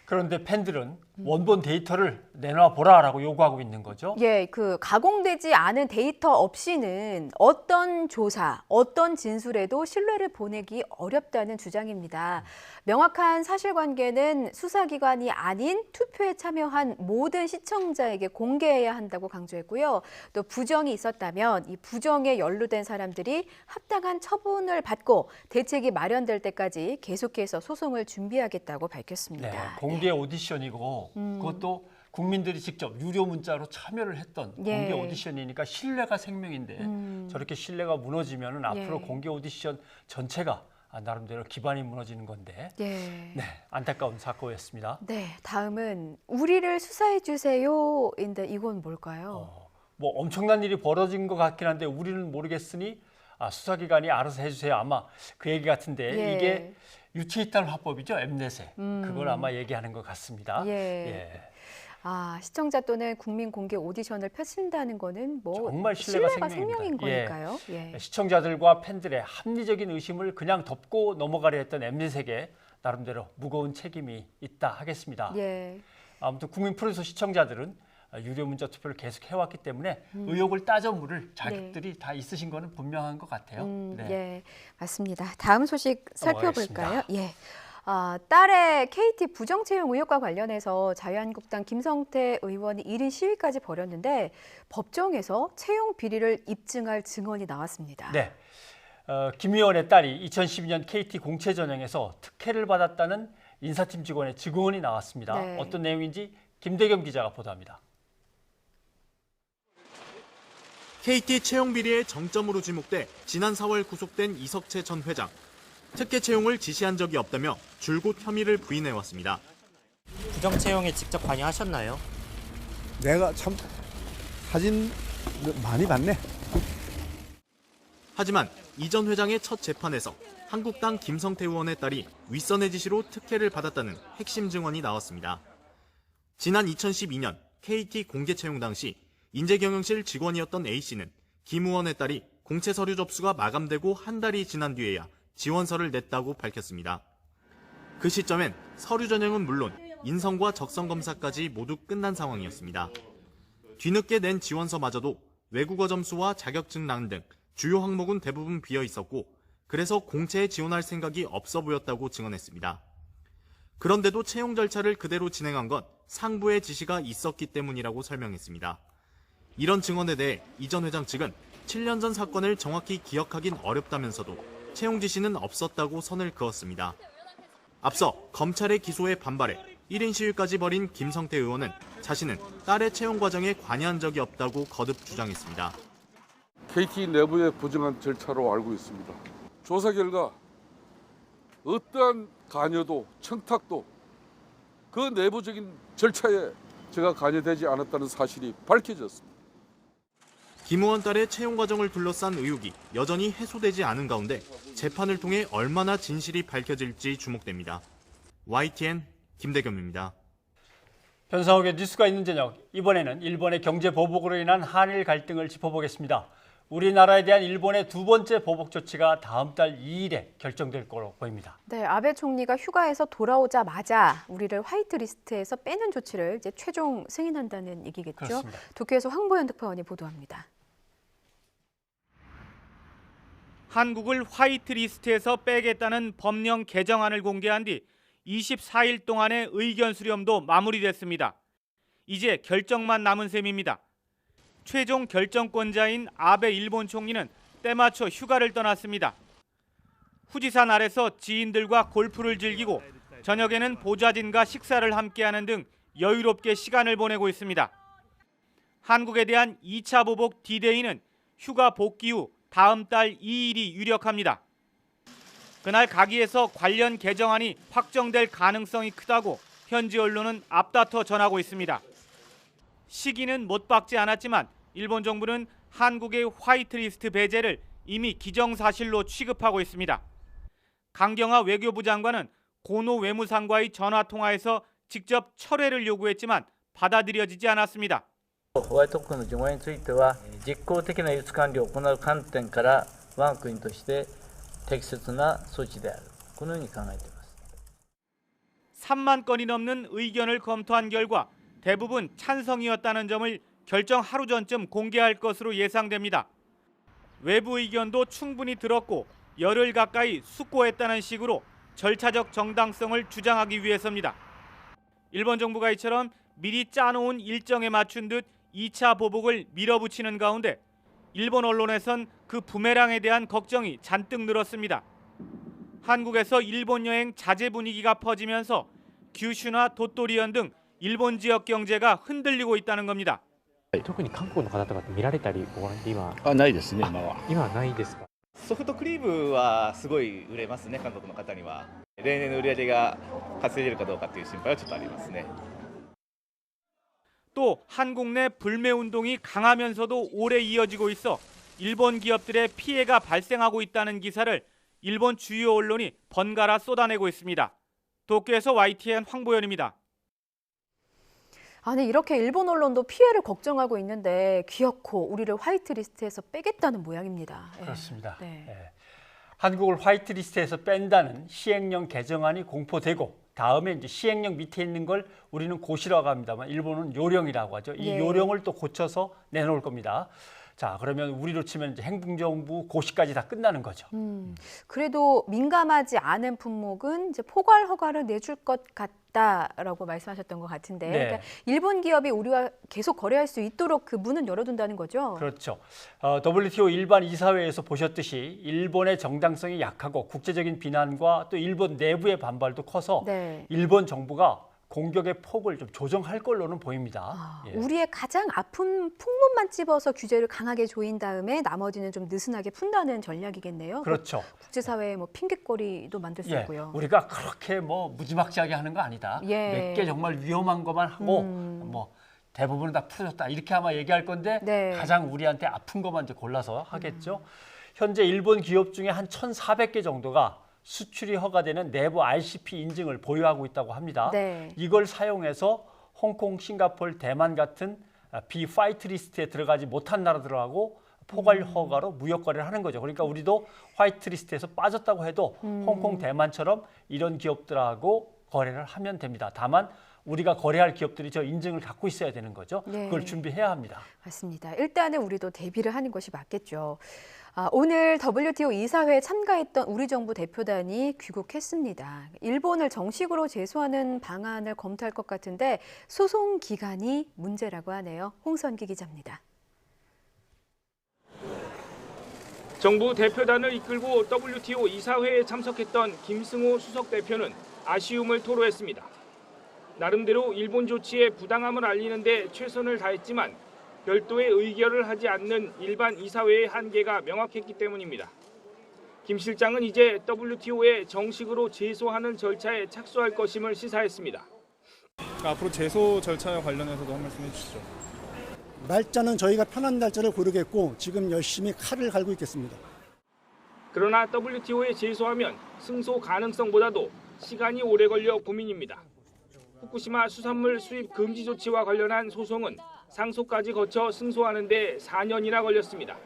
그런데 팬들은 원본 데이터를 내놔 보라라고 요구하고 있는 거죠. 예, 그 가공되지 않은 데이터 없이는 어떤 조사, 어떤 진술에도 신뢰를 보내기 어렵다는 주장입니다. 명확한 사실관계는 수사기관이 아닌 투표에 참여한 모든 시청자에게 공개해야 한다고 강조했고요. 또 부정이 있었다면 이 부정에 연루된 사람들이 합당한 처분을 받고 대책이 마련될 때까지 계속해서 소송을 준비하겠다고 밝혔습니다. 네, 공개 오디션이고 그것도 국민들이 직접 유료 문자로 참여를 했던 예. 공개 오디션이니까 신뢰가 생명인데 저렇게 신뢰가 무너지면 앞으로 공개 오디션 전체가 나름대로 기반이 무너지는 건데 예. 네, 안타까운 사건이었습니다. 네, 다음은 우리를 수사해 주세요인데 이건 뭘까요? 뭐 엄청난 일이 벌어진 것 같긴 한데 우리는 모르겠으니 수사기관이 알아서 해주세요. 아마 그 얘기 같은데 예. 이게 유체이탈 화법이죠. 엠넷에. 그걸 아마 얘기하는 것 같습니다. 예. 시청자 또는 국민 공개 오디션을 펼친다는 거는 뭐 정말 신뢰가 생명인 예. 거니까요. 예. 시청자들과 팬들의 합리적인 의심을 그냥 덮고 넘어가려 했던 엠넷에게 나름대로 무거운 책임이 있다 하겠습니다. 예. 아무튼 국민 프로듀서 시청자들은 유료 문자 투표를 계속 해왔기 때문에 의혹을 따져 물을 자격들이 다 있으신 거는 분명한 것 같아요. 네. 예, 맞습니다. 다음 소식 살펴볼까요? 예. 딸의 KT 부정 채용 의혹과 관련해서 자유한국당 김성태 의원이 1인 시위까지 벌였는데 법정에서 채용 비리를 입증할 증언이 나왔습니다. 네, 김 의원의 딸이 2012년 KT 공채 전형에서 특혜를 받았다는 인사팀 직원의 증언이 나왔습니다. 네. 어떤 내용인지 김대겸 기자가 보도합니다. KT 채용 비리의 정점으로 지목돼 지난 4월 구속된 이석채 전 회장. 특혜 채용을 지시한 적이 없다며 줄곧 혐의를 부인해왔습니다. 부정 채용에 직접 관여하셨나요? 내가 참 사진 많이 봤네. 하지만 이 전 회장의 첫 재판에서 한국당 김성태 의원의 딸이 윗선의 지시로 특혜를 받았다는 핵심 증언이 나왔습니다. 지난 2012년 KT 공개 채용 당시 인재경영실 직원이었던 A씨는 김 의원의 딸이 공채 서류 접수가 마감되고 한 달이 지난 뒤에야 지원서를 냈다고 밝혔습니다. 그 시점엔 서류 전형은 물론 인성과 적성 검사까지 모두 끝난 상황이었습니다. 뒤늦게 낸 지원서마저도 외국어 점수와 자격증란 등 주요 항목은 대부분 비어 있었고 그래서 공채에 지원할 생각이 없어 보였다고 증언했습니다. 그런데도 채용 절차를 그대로 진행한 건 상부의 지시가 있었기 때문이라고 설명했습니다. 이런 증언에 대해 이 전 회장 측은 7년 전 사건을 정확히 기억하긴 어렵다면서도 채용 지시는 없었다고 선을 그었습니다. 앞서 검찰의 기소에 반발해 1인 시위까지 벌인 김성태 의원은 자신은 딸의 채용 과정에 관여한 적이 없다고 거듭 주장했습니다. KT 내부의 부정한 절차로 알고 있습니다. 조사 결과 어떠한 관여도 청탁도 그 내부적인 절차에 제가 관여되지 않았다는 사실이 밝혀졌습니다. 김 의원 딸의 채용 과정을 둘러싼 의혹이 여전히 해소되지 않은 가운데 재판을 통해 얼마나 진실이 밝혀질지 주목됩니다. YTN 김대겸입니다. 변상욱의 뉴스가 있는 저녁, 이번에는 일본의 경제 보복으로 인한 한일 갈등을 짚어보겠습니다. 우리나라에 대한 일본의 두 번째 보복 조치가 다음 달 2일에 결정될 거로 보입니다. 네, 아베 총리가 휴가에서 돌아오자마자 우리를 화이트리스트에서 빼는 조치를 이제 최종 승인한다는 얘기겠죠. 그렇습니다. 도쿄에서 황보현 특파원이 보도합니다. 한국을 화이트리스트에서 빼겠다는 법령 개정안을 공개한 뒤 24일 동안의 의견 수렴도 마무리됐습니다. 이제 결정만 남은 셈입니다. 최종 결정권자인 아베 일본 총리는 때맞춰 휴가를 떠났습니다. 후지산 아래서 지인들과 골프를 즐기고 저녁에는 보좌진과 식사를 함께하는 등 여유롭게 시간을 보내고 있습니다. 한국에 대한 2차 보복 D-Day는 휴가 복귀 후 다음 달 2일이 유력합니다. 그날 가기에서 관련 개정안이 확정될 가능성이 크다고 현지 언론은 앞다퉈 전하고 있습니다. 시기는 못 박지 않았지만 일본 정부는 한국의 화이트리스트 배제를 이미 기정사실로 취급하고 있습니다. 강경화 외교부 장관은 고노 외무상과의 전화통화에서 직접 철회를 요구했지만 받아들여지지 않았습니다. ホワイト国の除外については実効的な輸出管理を行う観点から我が国として適切な措置であるこのように考えています。 3만 건이 넘는 의견을 검토한 결과 대부분 찬성이었다는 점을 결정 하루 전쯤 공개할 것으로 예상됩니다. 외부 의견도 충분히 들었고 열흘 가까이 숙고했다는 식으로 절차적 정당성을 주장하기 위해서입니다. 일본 정부가 이처럼 미리 짜놓은 일정에 맞춘 듯 2차 보복을 밀어붙이는 가운데 일본 언론에선 그 부메랑에 대한 걱정이 잔뜩 늘었습니다. 한국에서 일본 여행 자제 분위기가 퍼지면서 규슈나 도토리현 등 일본 지역 경제가 흔들리고 있다는 겁니다. 特に韓国の方とかって見られたりご覧って今ないですね、今は。今はないですか。ソフトクリームはすごい売れますね、韓国の方には。例年の売り上げが稼いでいるかどうかという心配はちょっとありますね。 또 한국 내 불매 운동이 강하면서도 오래 이어지고 있어 일본 기업들의 피해가 발생하고 있다는 기사를 일본 주요 언론이 번갈아 쏟아내고 있습니다. 도쿄에서 YTN 황보현입니다. 아니 이렇게 일본 언론도 피해를 걱정하고 있는데 귀엽고 우리를 화이트리스트에서 빼겠다는 모양입니다. 그렇습니다. 네. 예. 한국을 화이트리스트에서 뺀다는 시행령 개정안이 공포되고 다음에 이제 시행령 밑에 있는 걸 우리는 고시라고 합니다만 일본은 요령이라고 하죠. 이 요령을 또 고쳐서 내놓을 겁니다. 자, 그러면 우리로 치면 이제 행정부 고시까지 다 끝나는 거죠. 그래도 민감하지 않은 품목은 이제 포괄 허가를 내줄 것 같다라고 말씀하셨던 것 같은데 네. 그러니까 일본 기업이 우리와 계속 거래할 수 있도록 그 문은 열어둔다는 거죠. 그렇죠. WTO 일반 이사회에서 보셨듯이 일본의 정당성이 약하고 국제적인 비난과 또 일본 내부의 반발도 커서 네. 일본 정부가 공격의 폭을 좀 조정할 걸로는 보입니다. 예. 우리의 가장 아픈 품목만 찝어서 규제를 강하게 조인 다음에 나머지는 좀 느슨하게 푼다는 전략이겠네요. 그렇죠. 국제사회에 뭐 핑계거리도 만들 수 예. 있고요. 우리가 그렇게 뭐 무지막지하게 하는 거 아니다. 예. 몇 개 정말 위험한 것만 하고 뭐 대부분은 다 풀어줬다 이렇게 아마 얘기할 건데 네. 가장 우리한테 아픈 것만 이제 골라서 하겠죠. 현재 일본 기업 중에 한 1,400개 정도가 수출이 허가되는 내부 RCP 인증을 보유하고 있다고 합니다. 네. 이걸 사용해서 홍콩, 싱가포르, 대만 같은 비화이트 리스트에 들어가지 못한 나라들하고 포괄 허가로 무역 거래를 하는 거죠. 그러니까 우리도 화이트 리스트에서 빠졌다고 해도 홍콩, 대만처럼 이런 기업들하고 거래를 하면 됩니다. 다만 우리가 거래할 기업들이 저 인증을 갖고 있어야 되는 거죠. 네. 그걸 준비해야 합니다. 맞습니다. 일단은 우리도 대비를 하는 것이 맞겠죠. 오늘 WTO 이사회에 참가했던 우리 정부 대표단이 귀국했습니다. 일본을 정식으로 제소하는 방안을 검토할 것 같은데 소송 기간이 문제라고 하네요. 홍선기 기자입니다. 정부 대표단을 이끌고 WTO 이사회에 참석했던 김승호 수석 대표는 아쉬움을 토로했습니다. 나름대로 일본 조치의 부당함을 알리는 데 최선을 다했지만 별도의 의결을 하지 않는 일반 이사회의 한계가 명확했기 때문입니다. 김 실장은 이제 WTO에 정식으로 제소하는 절차에 착수할 것임을 시사했습니다. 앞으로 제소 절차와 관련해서도 한 말씀 해주시죠. 날짜는 저희가 편한 날짜를 고르겠고 지금 열심히 칼을 갈고 있겠습니다. 그러나 WTO에 제소하면 승소 가능성보다도 시간이 오래 걸려 고민입니다. 후쿠시마 수산물 수입 금지 조치와 관련한 소송은 상소까지 거쳐 승소하는 데 4년이나 걸렸습니다.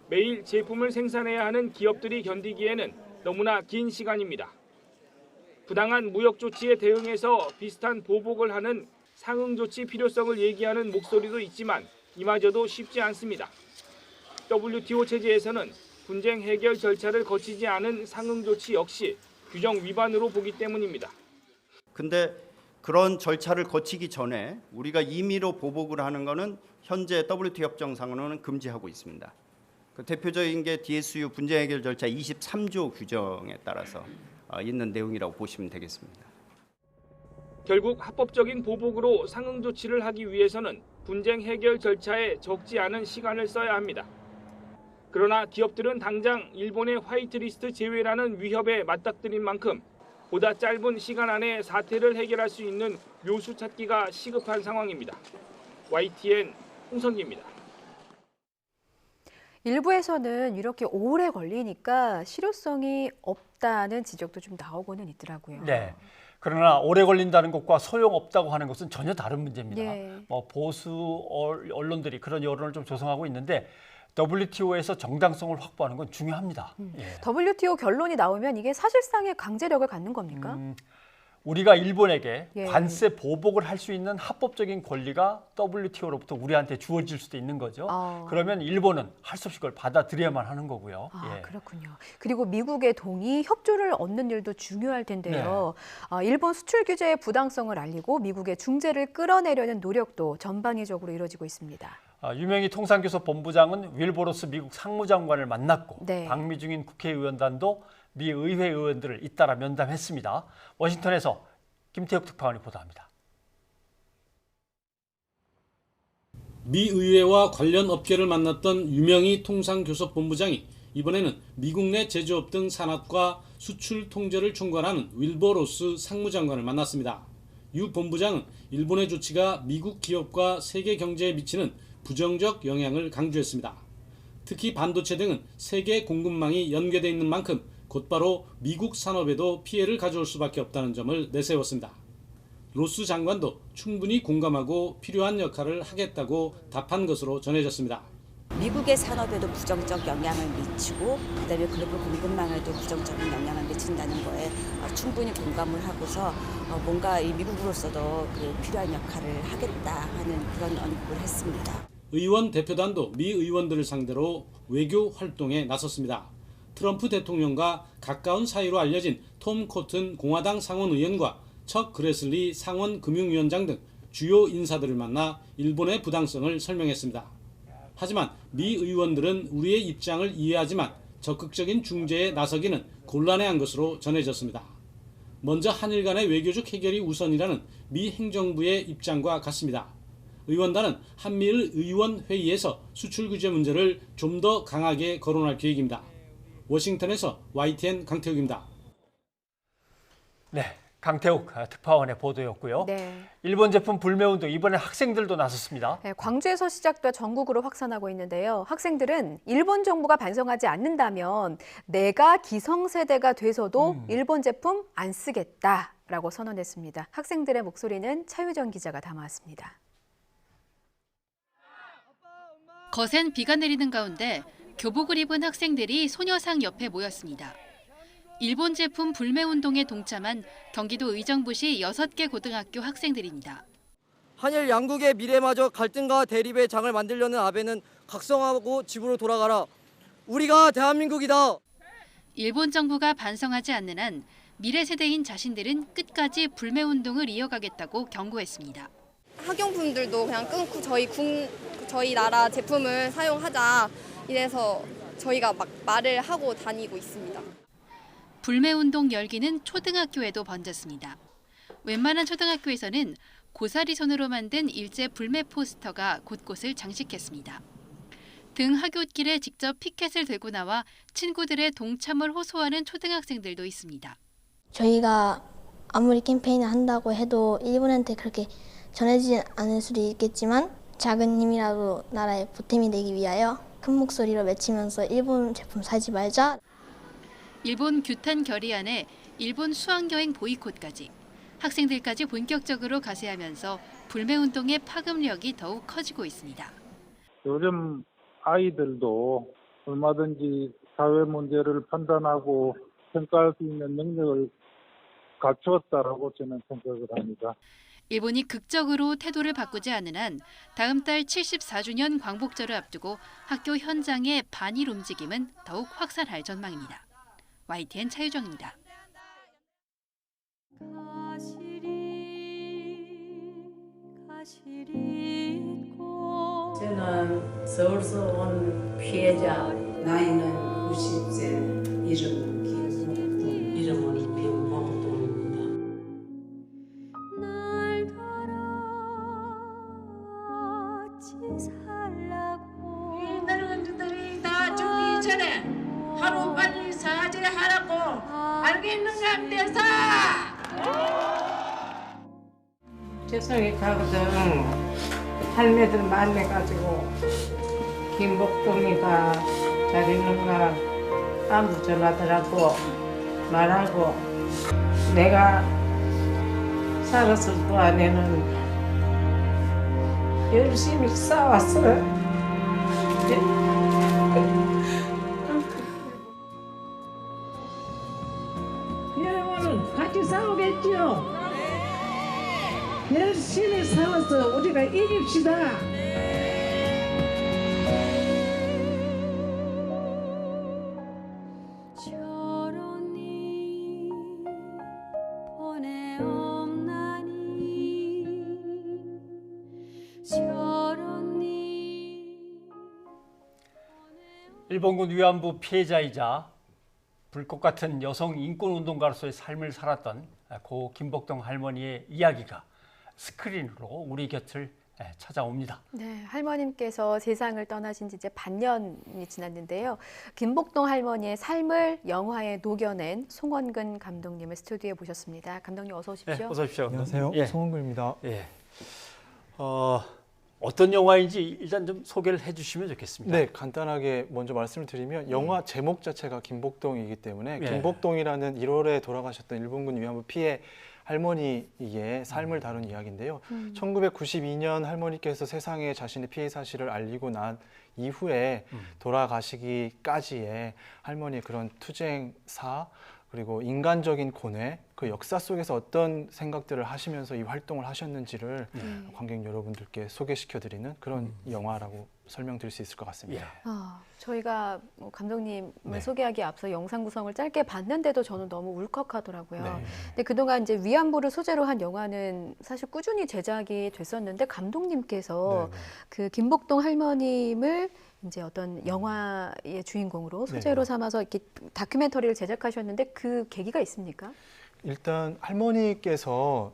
매일 제품을 생산해야 하는 기업들이 견디기에는 너무나 긴 시간입니다. 부당한 무역 조치에 대응해서 비슷한 보복을 하는 상응 조치 필요성을 얘기하는 목소리도 있지만 이마저도 쉽지 않습니다. WTO 체제에서는 분쟁 해결 절차를 거치지 않은 상응 조치 역시 규정 위반으로 보기 때문입니다. 근데 그런 절차를 거치기 전에 우리가 임의로 보복을 하는 것은 현재 WTO 협정상으로는 금지하고 있습니다. 그 대표적인 게 DSU 분쟁 해결 절차 23조 규정에 따라서 있는 내용이라고 보시면 되겠습니다. 결국 합법적인 보복으로 상응 조치를 하기 위해서는 분쟁 해결 절차에 적지 않은 시간을 써야 합니다. 그러나 기업들은 당장 일본의 화이트리스트 제외라는 위협에 맞닥뜨린 만큼 보다 짧은 시간 안에 사태를 해결할 수 있는 묘수 찾기가 시급한 상황입니다. YTN 홍성기입니다. 일부에서는 이렇게 오래 걸리니까 실효성이 없다는 지적도 좀 나오고는 있더라고요. 네. 그러나 오래 걸린다는 것과 소용없다고 하는 것은 전혀 다른 문제입니다. 예. 보수 언론들이 그런 여론을 좀 조성하고 있는데 WTO에서 정당성을 확보하는 건 중요합니다. 예. WTO 결론이 나오면 이게 사실상의 강제력을 갖는 겁니까? 우리가 일본에게 예. 관세 보복을 할 수 있는 합법적인 권리가 WTO로부터 우리한테 주어질 수도 있는 거죠. 그러면 일본은 할 수 없이 그걸 받아들여야만 하는 거고요. 예. 그렇군요. 그리고 미국의 동의, 협조를 얻는 일도 중요할 텐데요. 일본 수출 규제의 부당성을 알리고 미국의 중재를 끌어내려는 노력도 전방위적으로 이루어지고 있습니다. 유명희 통상교섭 본부장은 윌보로스 미국 상무장관을 만났고 네. 방미 중인 국회의원단도 미 의회 의원들을 잇따라 면담했습니다. 워싱턴에서 김태욱 특파원이 보도합니다. 미 의회와 관련 업계를 만났던 유명희 통상교섭본부장이 이번에는 미국 내 제조업 등 산업과 수출 통제를 총괄하는 윌버로스 상무장관을 만났습니다. 유 본부장은 일본의 조치가 미국 기업과 세계 경제에 미치는 부정적 영향을 강조했습니다. 특히 반도체 등은 세계 공급망이 연계되어 있는 만큼 곧바로 미국 산업에도 피해를 가져올 수밖에 없다는 점을 내세웠습니다. 로스 장관도 충분히 공감하고 필요한 역할을 하겠다고 답한 것으로 전해졌습니다. 미국의 산업에도 부정적 영향을 미치고 그다음에 글로벌 공급망에도 부정적인 영향을 미친다는 거에 충분히 공감을 하고서 뭔가 이 미국으로서도 필요한 역할을 하겠다 하는 그런 언급을 했습니다. 의원 대표단도 미 의원들을 상대로 외교 활동에 나섰습니다. 트럼프 대통령과 가까운 사이로 알려진 톰 코튼 공화당 상원 의원과 척 그레슬리 상원 금융위원장 등 주요 인사들을 만나 일본의 부당성을 설명했습니다. 하지만 미 의원들은 우리의 입장을 이해하지만 적극적인 중재에 나서기는 곤란해한 것으로 전해졌습니다. 먼저 한일 간의 외교적 해결이 우선이라는 미 행정부의 입장과 같습니다. 의원단은 한미일 의원회의에서 수출 규제 문제를 좀 더 강하게 거론할 계획입니다. 워싱턴에서 YTN 강태욱입니다. 네, 강태욱 특파원의 보도였고요. 네. 일본 제품 불매운동 이번에 학생들도 나섰습니다. 네, 광주에서 시작돼 전국으로 확산하고 있는데요. 학생들은 일본 정부가 반성하지 않는다면 내가 기성세대가 돼서도 일본 제품 안 쓰겠다라고 선언했습니다. 학생들의 목소리는 차유정 기자가 담아왔습니다. 거센 비가 내리는 가운데 교복을 입은 학생들이 소녀상 옆에 모였습니다. 일본 제품 불매운동에 동참한 경기도 의정부시 6개 고등학교 학생들입니다. 한일 양국의 미래마저 갈등과 대립의 장을 만들려는 아베는 각성하고 집으로 돌아가라. 우리가 대한민국이다. 일본 정부가 반성하지 않는 한 미래 세대인 자신들은 끝까지 불매운동을 이어가겠다고 경고했습니다. 학용품들도 그냥 끊고 저희 나라 제품을 사용하자 이래서 저희가 막 말을 하고 다니고 있습니다. 불매운동 열기는 초등학교에도 번졌습니다. 웬만한 초등학교에서는 고사리 손으로 만든 일제 불매 포스터가 곳곳을 장식했습니다. 등 학교길에 직접 피켓을 들고 나와 친구들의 동참을 호소하는 초등학생들도 있습니다. 저희가 아무리 캠페인을 한다고 해도 일본한테 그렇게 전해지지 않을 수도 있겠지만 작은 힘이라도 나라에 보탬이 되기 위하여 큰 목소리로 외치면서 일본 제품 사지 말자. 일본 규탄 결의안에 일본 수학여행 보이콧까지 학생들까지 본격적으로 가세하면서 불매운동의 파급력이 더욱 커지고 있습니다. 요즘 아이들도 얼마든지 사회 문제를 판단하고 평가할 수 있는 능력을 갖추었다라고 저는 생각을 합니다. 일본이 극적으로 태도를 바꾸지 않는 한 다음 달 74주년 광복절을 앞두고 학교 현장의 반일 움직임은 더욱 확산할 전망입니다. YTN 차유정입니다. 저는 서울서 온 피해자 나이는 90세, 이름은 김복동, 이름은 김복동입니다. 늙은이들이 다 죽기 전에 하루 빨리 사죄하라고 알겠는가 안돼서 재성이 가거든 할매들 만나가지고 김복동이가 잘 있는가 안부 전하더라고 말하고 내가 살았을 동안에는 열심히 싸웠어. 여러분은 같이 싸우겠죠? 열심히 싸워서 우리가 이깁시다. 일본군 위안부 피해자이자 불꽃 같은 여성 인권운동가로서의 삶을 살았던 고 김복동 할머니의 이야기가 스크린으로 우리 곁을 찾아옵니다. 네, 할머님께서 세상을 떠나신 지 이제 반년이 지났는데요. 김복동 할머니의 삶을 영화에 녹여낸 송원근 감독님을 스튜디오에 모셨습니다. 감독님 어서 오십시오. 네, 어서 오십시오. 안녕하세요. 예. 송원근입니다. 예. 어떤 영화인지 일단 좀 소개를 해주시면 좋겠습니다. 네, 간단하게 먼저 말씀을 드리면 영화 제목 자체가 김복동이기 때문에 예. 김복동이라는 1월에 돌아가셨던 일본군 위안부 피해 할머니의 삶을 다룬 이야기인데요. 1992년 할머니께서 세상에 자신의 피해 사실을 알리고 난 이후에 돌아가시기까지의 할머니의 그런 투쟁사 그리고 인간적인 고뇌, 그 역사 속에서 어떤 생각들을 하시면서 이 활동을 하셨는지를 관객 여러분들께 소개시켜드리는 그런 영화라고 설명드릴 수 있을 것 같습니다. 저희가 감독님을 소개하기에 앞서 영상 구성을 짧게 봤는데도 저는 너무 울컥하더라고요. 네. 근데 그동안 이제 위안부를 소재로 한 영화는 사실 꾸준히 제작이 됐었는데 감독님께서 그 김복동 할머님을 이제 어떤 영화의 주인공으로 소재로 삼아서 이렇게 다큐멘터리를 제작하셨는데 그 계기가 있습니까? 일단 할머니께서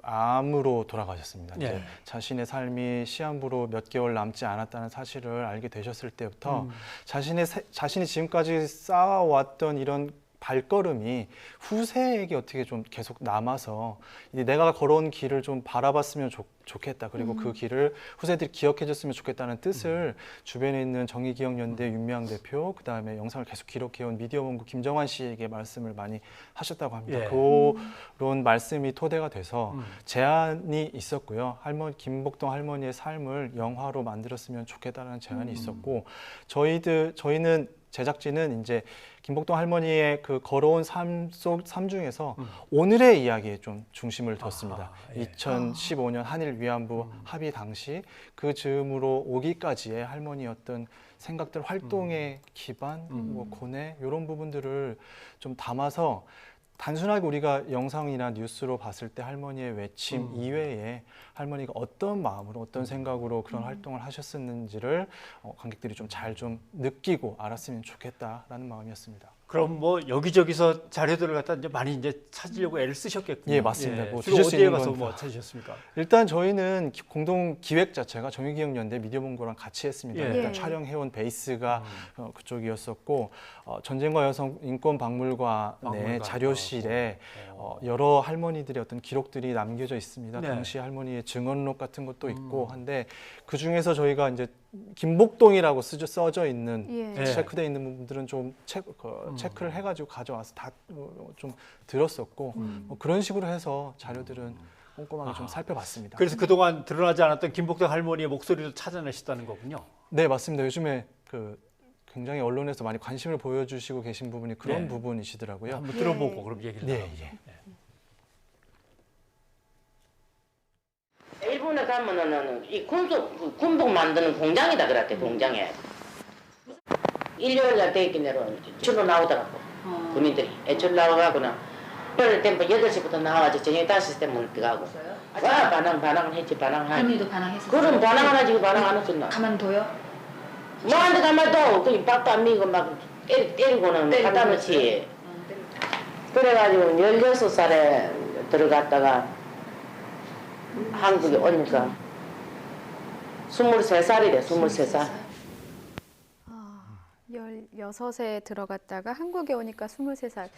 암으로 돌아가셨습니다. 네. 이제 자신의 삶이 시한부로 몇 개월 남지 않았다는 사실을 알게 되셨을 때부터 자신이 지금까지 쌓아왔던 이런 발걸음이 후세에게 어떻게 좀 계속 남아서 이제 내가 걸어온 길을 좀 바라봤으면 좋겠다. 그리고 그 길을 후세들이 기억해줬으면 좋겠다는 뜻을 주변에 있는 정의기억연대 윤미향 대표, 그다음에 영상을 계속 기록해온 미디어본부 김정환 씨에게 말씀을 많이 하셨다고 합니다. 예. 그런 말씀이 토대가 돼서 제안이 있었고요. 김복동 할머니의 삶을 영화로 만들었으면 좋겠다는 제안이 있었고 저희는 제작진은 이제 김복동 할머니의 그 걸어온 삶 중에서 오늘의 이야기에 좀 중심을 뒀습니다. 2015년 한일 위안부 합의 당시 그 즈음으로 오기까지의 할머니의 어떤 생각들, 활동의 기반, 뭐 고뇌 이런 부분들을 좀 담아서 단순하게 우리가 영상이나 뉴스로 봤을 때 할머니의 외침 이외에 할머니가 어떤 마음으로 어떤 생각으로 그런 활동을 하셨었는지를 관객들이 좀 잘 좀 느끼고 알았으면 좋겠다라는 마음이었습니다. 그럼 뭐 여기저기서 자료들을 갖다 이제 많이 이제 찾으려고 애를 쓰셨겠군요. 예, 맞습니다. 뭐 주로 어디에 가서 뭐 찾으셨습니까? 일단 저희는 공동 기획 자체가 정의기억연대 미디어본부랑 같이 했습니다. 예. 일단 촬영해온 베이스가 그쪽이었었고 전쟁과 여성 인권박물관의 자료실에 여러 할머니들의 어떤 기록들이 남겨져 있습니다. 네. 당시 할머니의 증언록 같은 것도 있고 한데 그 중에서 저희가 이제 김복동이라고 써져 있는 체크되어 있는 부분들은 좀 체크를 해가지고 가져와서 다 좀 들었었고 뭐 그런 식으로 해서 자료들은 꼼꼼하게 좀 살펴봤습니다. 그래서 그동안 드러나지 않았던 김복동 할머니의 목소리를 찾아내셨다는 거군요. 네, 맞습니다. 요즘에 굉장히 언론에서 많이 관심을 보여주시고 계신 부분이 그런 네. 부분이시더라고요. 한번 들어보고 그럼 얘기를 나눠보죠. 일본에 가면은 이 군복 만드는 공장이다 그랬대. 공장에 1개월간 되기 내로 출로 나오더라고. 군인들이 애출 나와가고는 그럴 때 8시부터 나와가지고 저녁 5시 때 문을 들어가고 반항을 했지. 반항하지. 할머니도 반항했어요? 그럼 반항을 하지 반항 안 했었나. 가만둬요? 뭐한테 가마도 그 박도 안 미고 막 때리고는 갖다 놓지. 그래가지고 16살에 들어갔다가 한국에 오니까 23살이래, 23살. 16에 들어갔다가 한국에 오니까 23살.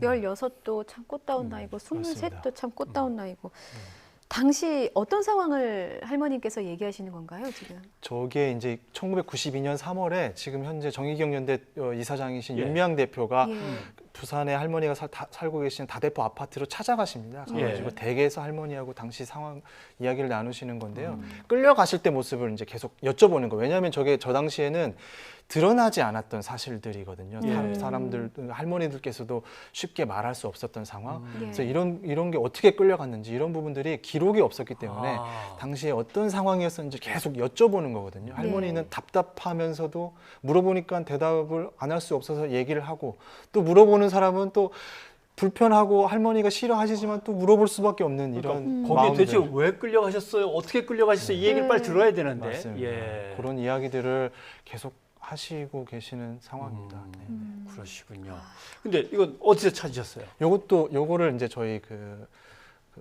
16도 참 꽃다운 나이고 23도 참 꽃다운 나이고. 당시 어떤 상황을 할머님께서 얘기하시는 건가요, 지금? 저게 이제 1992년 3월에 지금 현재 정의기억연대 이사장이신 예. 윤미향 대표가 예. 부산에 할머니가 살고 계시는 다대포 아파트로 찾아가십니다. 가가지고 예. 댁에서 할머니하고 당시 상황 이야기를 나누시는 건데요. 끌려가실 때 모습을 이제 계속 여쭤보는 거예요. 왜냐하면 저게 저 당시에는 드러나지 않았던 사실들이거든요. 사람들, 할머니들께서도 쉽게 말할 수 없었던 상황. 그래서 이런 게 어떻게 끌려갔는지 이런 부분들이 기록이 없었기 때문에 당시에 어떤 상황이었는지 계속 여쭤보는 거거든요. 할머니는 답답하면서도 물어보니까 대답을 안 할 수 없어서 얘기를 하고 또 물어보는 사람은 또 불편하고 할머니가 싫어하시지만 또 물어볼 수밖에 없는 이런 거기에 마음들. 도대체 왜 끌려가셨어요? 어떻게 끌려가셨어요? 이 얘기를 빨리 들어야 되는데. 맞습니다. 예. 그런 이야기들을 계속 하시고 계시는 상황입니다. 그러시군요. 근데 이건 어디서 찾으셨어요? 요거를 이제 저희 그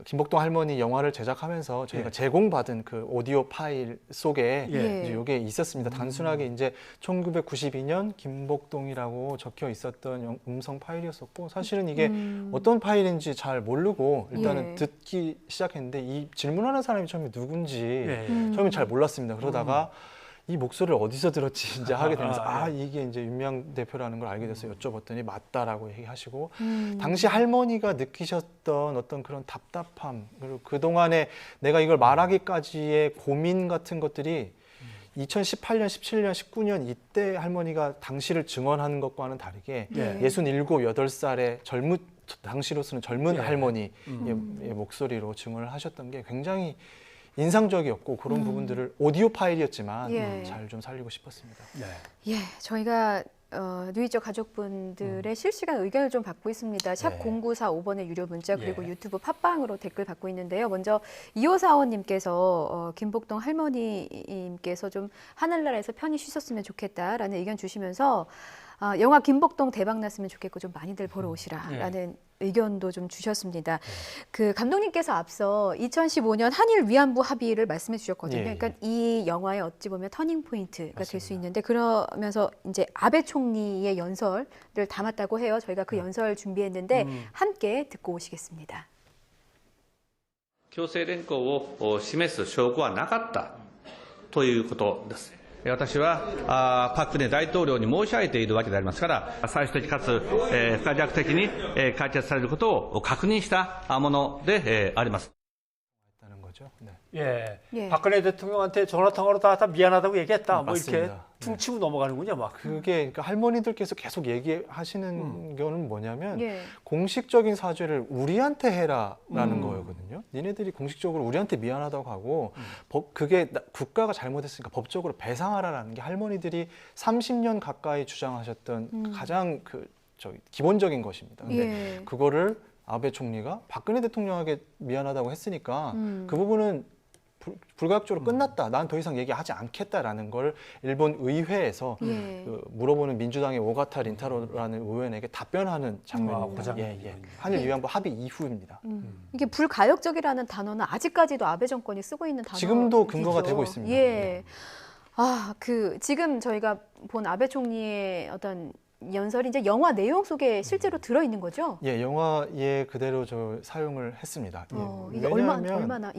김복동 할머니 영화를 제작하면서 저희가 제공받은 그 오디오 파일 속에 이제 요게 있었습니다. 단순하게 이제 1992년 김복동이라고 적혀 있었던 음성 파일이었었고 사실은 이게 어떤 파일인지 잘 모르고 일단은 듣기 시작했는데 이 질문하는 사람이 처음에 누군지 처음에 잘 몰랐습니다. 그러다가 이 목소리를 어디서 들었지 진짜 하게 되면서 이게 이제 윤미향 대표라는 걸 알게 돼서 여쭤봤더니 맞다라고 얘기하시고 당시 할머니가 느끼셨던 어떤 그런 답답함 그리고 그동안에 내가 이걸 말하기까지의 고민 같은 것들이 2018년, 17년, 19년 이때 할머니가 당시를 증언하는 것과는 다르게 67, 8살의 당시로서는 젊은 할머니의 목소리로 증언을 하셨던 게 굉장히 인상적이었고 그런 부분들을 오디오 파일이었지만 잘 좀 살리고 싶었습니다. 저희가 누이족 가족분들의 실시간 의견을 좀 받고 있습니다. 샵 0945번의 유료 문자 그리고 유튜브 팟빵으로 댓글 받고 있는데요. 먼저 2545님께서 김복동 할머니님께서 좀 하늘나라에서 편히 쉬셨으면 좋겠다라는 의견 주시면서 영화 김복동 대박 났으면 좋겠고 좀 많이들 보러 오시라라는 의견도 좀 주셨습니다. 그 감독님께서 앞서 2015년 한일 위안부 합의를 말씀해 주셨거든요. 그러니까 이 영화에 어찌 보면 터닝 포인트가 될 수 있는데 그러면서 이제 아베 총리의 연설을 담았다고 해요. 저희가 그 연설 준비했는데 함께 듣고 오시겠습니다. 強制連行を示す証拠はなかったということです。私はパク・クネ大統領に申し上げているわけでありますから、最終的かつ不可逆的に解決されることを確認したものであります。 박근혜 대통령한테 전화통화로 다 미안하다고 얘기했다. 뭐 맞습니다. 이렇게 퉁치고 넘어가는군요, 막. 그게 그러니까 할머니들께서 계속 얘기하시는 거는 뭐냐면 공식적인 사죄를 우리한테 해라라는 거거든요. 니네들이 공식적으로 우리한테 미안하다고 하고 그게 국가가 잘못했으니까 법적으로 배상하라라는 게 할머니들이 30년 가까이 주장하셨던 가장 기본적인 것입니다. 근데 그거를 아베 총리가 박근혜 대통령에게 미안하다고 했으니까 그 부분은 불가역적으로 끝났다. 난 더 이상 얘기하지 않겠다라는 걸 일본 의회에서 그 물어보는 민주당의 오가타 린타로라는 의원에게 답변하는 장면입니다. 한일 위안부 합의 이후입니다. 이게 불가역적이라는 단어는 아직까지도 아베 정권이 쓰고 있는 단어. 지금도 근거가 되고 있습니다. 지금 저희가 본 아베 총리의 어떤 연설이 이제 영화 내용 속에 실제로 들어 있는 거죠? 영화에 그대로 사용을 했습니다. 이게 얼마나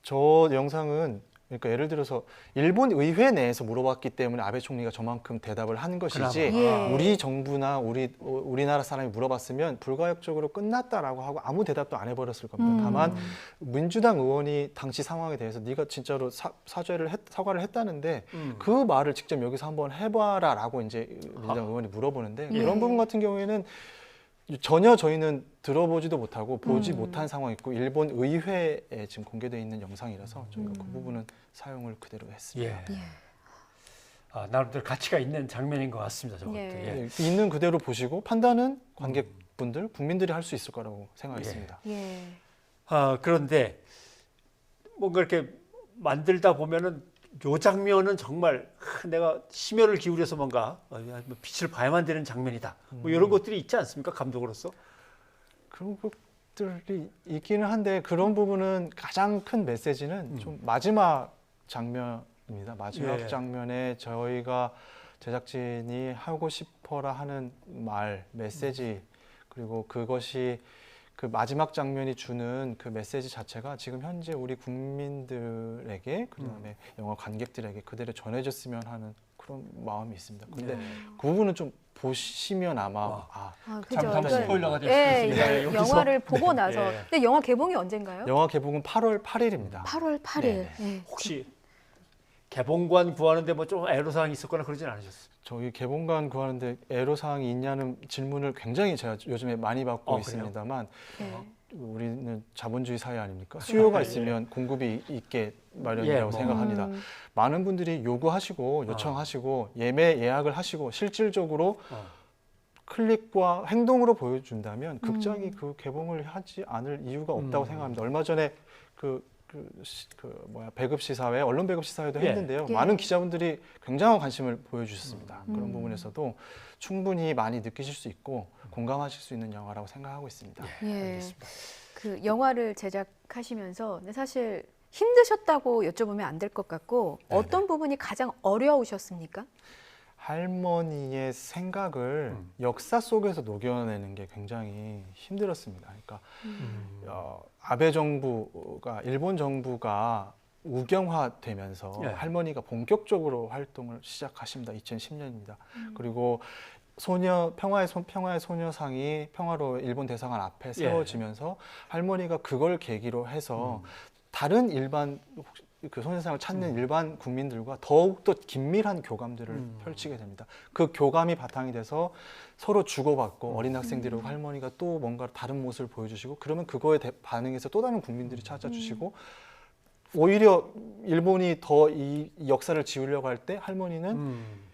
저 영상은 그러니까 예를 들어서 일본 의회 내에서 물어봤기 때문에 아베 총리가 저만큼 대답을 한 것이지 우리 정부나 우리나라 사람이 물어봤으면 불가역적으로 끝났다라고 하고 아무 대답도 안 해버렸을 겁니다. 다만 민주당 의원이 당시 상황에 대해서 네가 진짜로 사과를 했다는데 그 말을 직접 여기서 한번 해봐라라고 이제 민주당 의원이 물어보는데 그런 부분 같은 경우에는 전혀 저희는 들어보지도 못하고 보지 못한 상황이고 일본 의회에 지금 공개되어 있는 영상이라서 저희가 그 부분은 사용을 그대로 했습니다. 나름대로 가치가 있는 장면인 것 같습니다. 저것도. 있는 그대로 보시고 판단은 관객분들, 국민들이 할 수 있을 거라고 생각했습니다. 그런데 뭔가 이렇게 만들다 보면은 요 장면은 정말 내가 심혈을 기울여서 뭔가 빛을 봐야만 되는 장면이다. 뭐 이런 것들이 있지 않습니까? 감독으로서. 그런 것들이 있기는 한데 그런 부분은 가장 큰 메시지는 좀 마지막 장면입니다. 마지막 예. 장면에 저희가 제작진이 하고 싶어라 하는 말, 메시지 그리고 그것이 그 마지막 장면이 주는 그 메시지 자체가 지금 현재 우리 국민들에게 그다음에 영화 관객들에게 그대로 전해졌으면 하는 그런 마음이 있습니다. 근데 그 부분은 좀 보시면 아마 그죠. 잠깐 스포일러가 될 수 예, 있습니다. 이제 여기서. 영화를 보고 네. 나서. 예. 근데 영화 개봉이 언젠가요? 영화 개봉은 8월 8일입니다. 8월 8일. 네. 예. 혹시 개봉관 구하는데 뭐 좀 애로사항이 있었거나 그러진 않으셨어요? 저희 개봉관 구하는데 애로사항이 있냐는 질문을 굉장히 제가 요즘에 많이 받고 그래요? 있습니다만 네. 우리는 자본주의 사회 아닙니까? 수요가 있으면 공급이 있게 마련이라고 예, 뭐. 생각합니다. 많은 분들이 요구하시고 요청하시고 예약을 하시고 실질적으로 클릭과 행동으로 보여준다면 극장이 그 개봉을 하지 않을 이유가 없다고 생각합니다. 얼마 전에 배급 시사회, 언론 배급 시사회도 예. 했는데요. 예. 많은 기자분들이 굉장한 관심을 보여주셨습니다. 그런 부분에서도 충분히 많이 느끼실 수 있고 공감하실 수 있는 영화라고 생각하고 있습니다. 예. 그 영화를 제작하시면서 근데 사실 힘드셨다고 여쭤보면 안 될 것 같고 어떤 부분이 가장 어려우셨습니까? 할머니의 생각을 역사 속에서 녹여내는 게 굉장히 힘들었습니다. 그러니까 아베 정부가 일본 정부가 우경화되면서 예. 할머니가 본격적으로 활동을 시작하십니다. 2010년입니다. 그리고 평화의 소녀상이 평화로 일본 대사관 앞에 세워지면서 할머니가 그걸 계기로 해서 다른 일반 그 소녀상을 찾는 일반 국민들과 더욱더 긴밀한 교감들을 펼치게 됩니다. 그 교감이 바탕이 돼서 서로 주고받고 어린 학생들이고 할머니가 또 뭔가 다른 모습을 보여주시고 그러면 그거에 반응해서 또 다른 국민들이 찾아주시고 오히려 일본이 더 이 역사를 지우려고 할 때 할머니는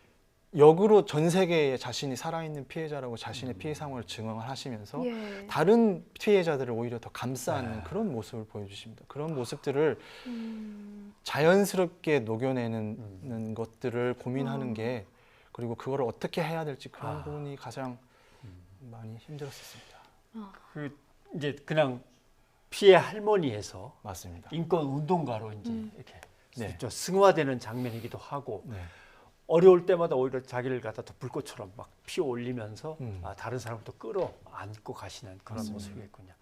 역으로 전 세계에 자신이 살아있는 피해자라고 자신의 피해 상황을 증언을 하시면서 다른 피해자들을 오히려 더 감싸는 그런 모습을 보여주십니다. 그런 모습들을 자연스럽게 녹여내는 것들을 고민하는 게 그리고 그거를 어떻게 해야 될지 그런 부분이 가장 많이 힘들었었습니다. 이제 그냥 피해 할머니에서 맞습니다. 인권 운동가로 이제 이렇게 좀 승화되는 장면이기도 하고 네. 어려울 때마다 오히려 자기를 갖다 더 불꽃처럼 막 피워 올리면서 다른 사람을 또 끌어안고 가시는 그런 모습이겠군요.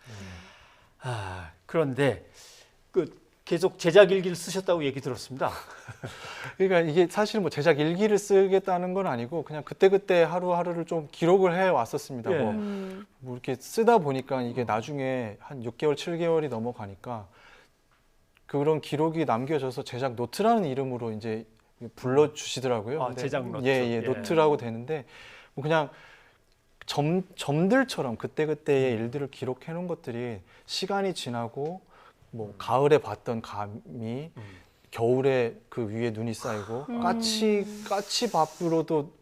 그런데 계속 제작 일기를 쓰셨다고 얘기 들었습니다. 그러니까 이게 사실 뭐 제작 일기를 쓰겠다는 건 아니고 그냥 그때그때 하루하루를 좀 기록을 해 왔었습니다. 예. 뭐 이렇게 쓰다 보니까 이게 나중에 한 6개월, 7개월이 넘어가니까 그런 기록이 남겨져서 제작 노트라는 이름으로 이제 불러주시더라고요. 제작 노트. 노트라고 되는데 뭐 그냥 점들처럼 그때그때의 일들을 기록해 놓은 것들이 시간이 지나고 뭐 가을에 봤던 감이 겨울에 그 위에 눈이 쌓이고 까치밥으로도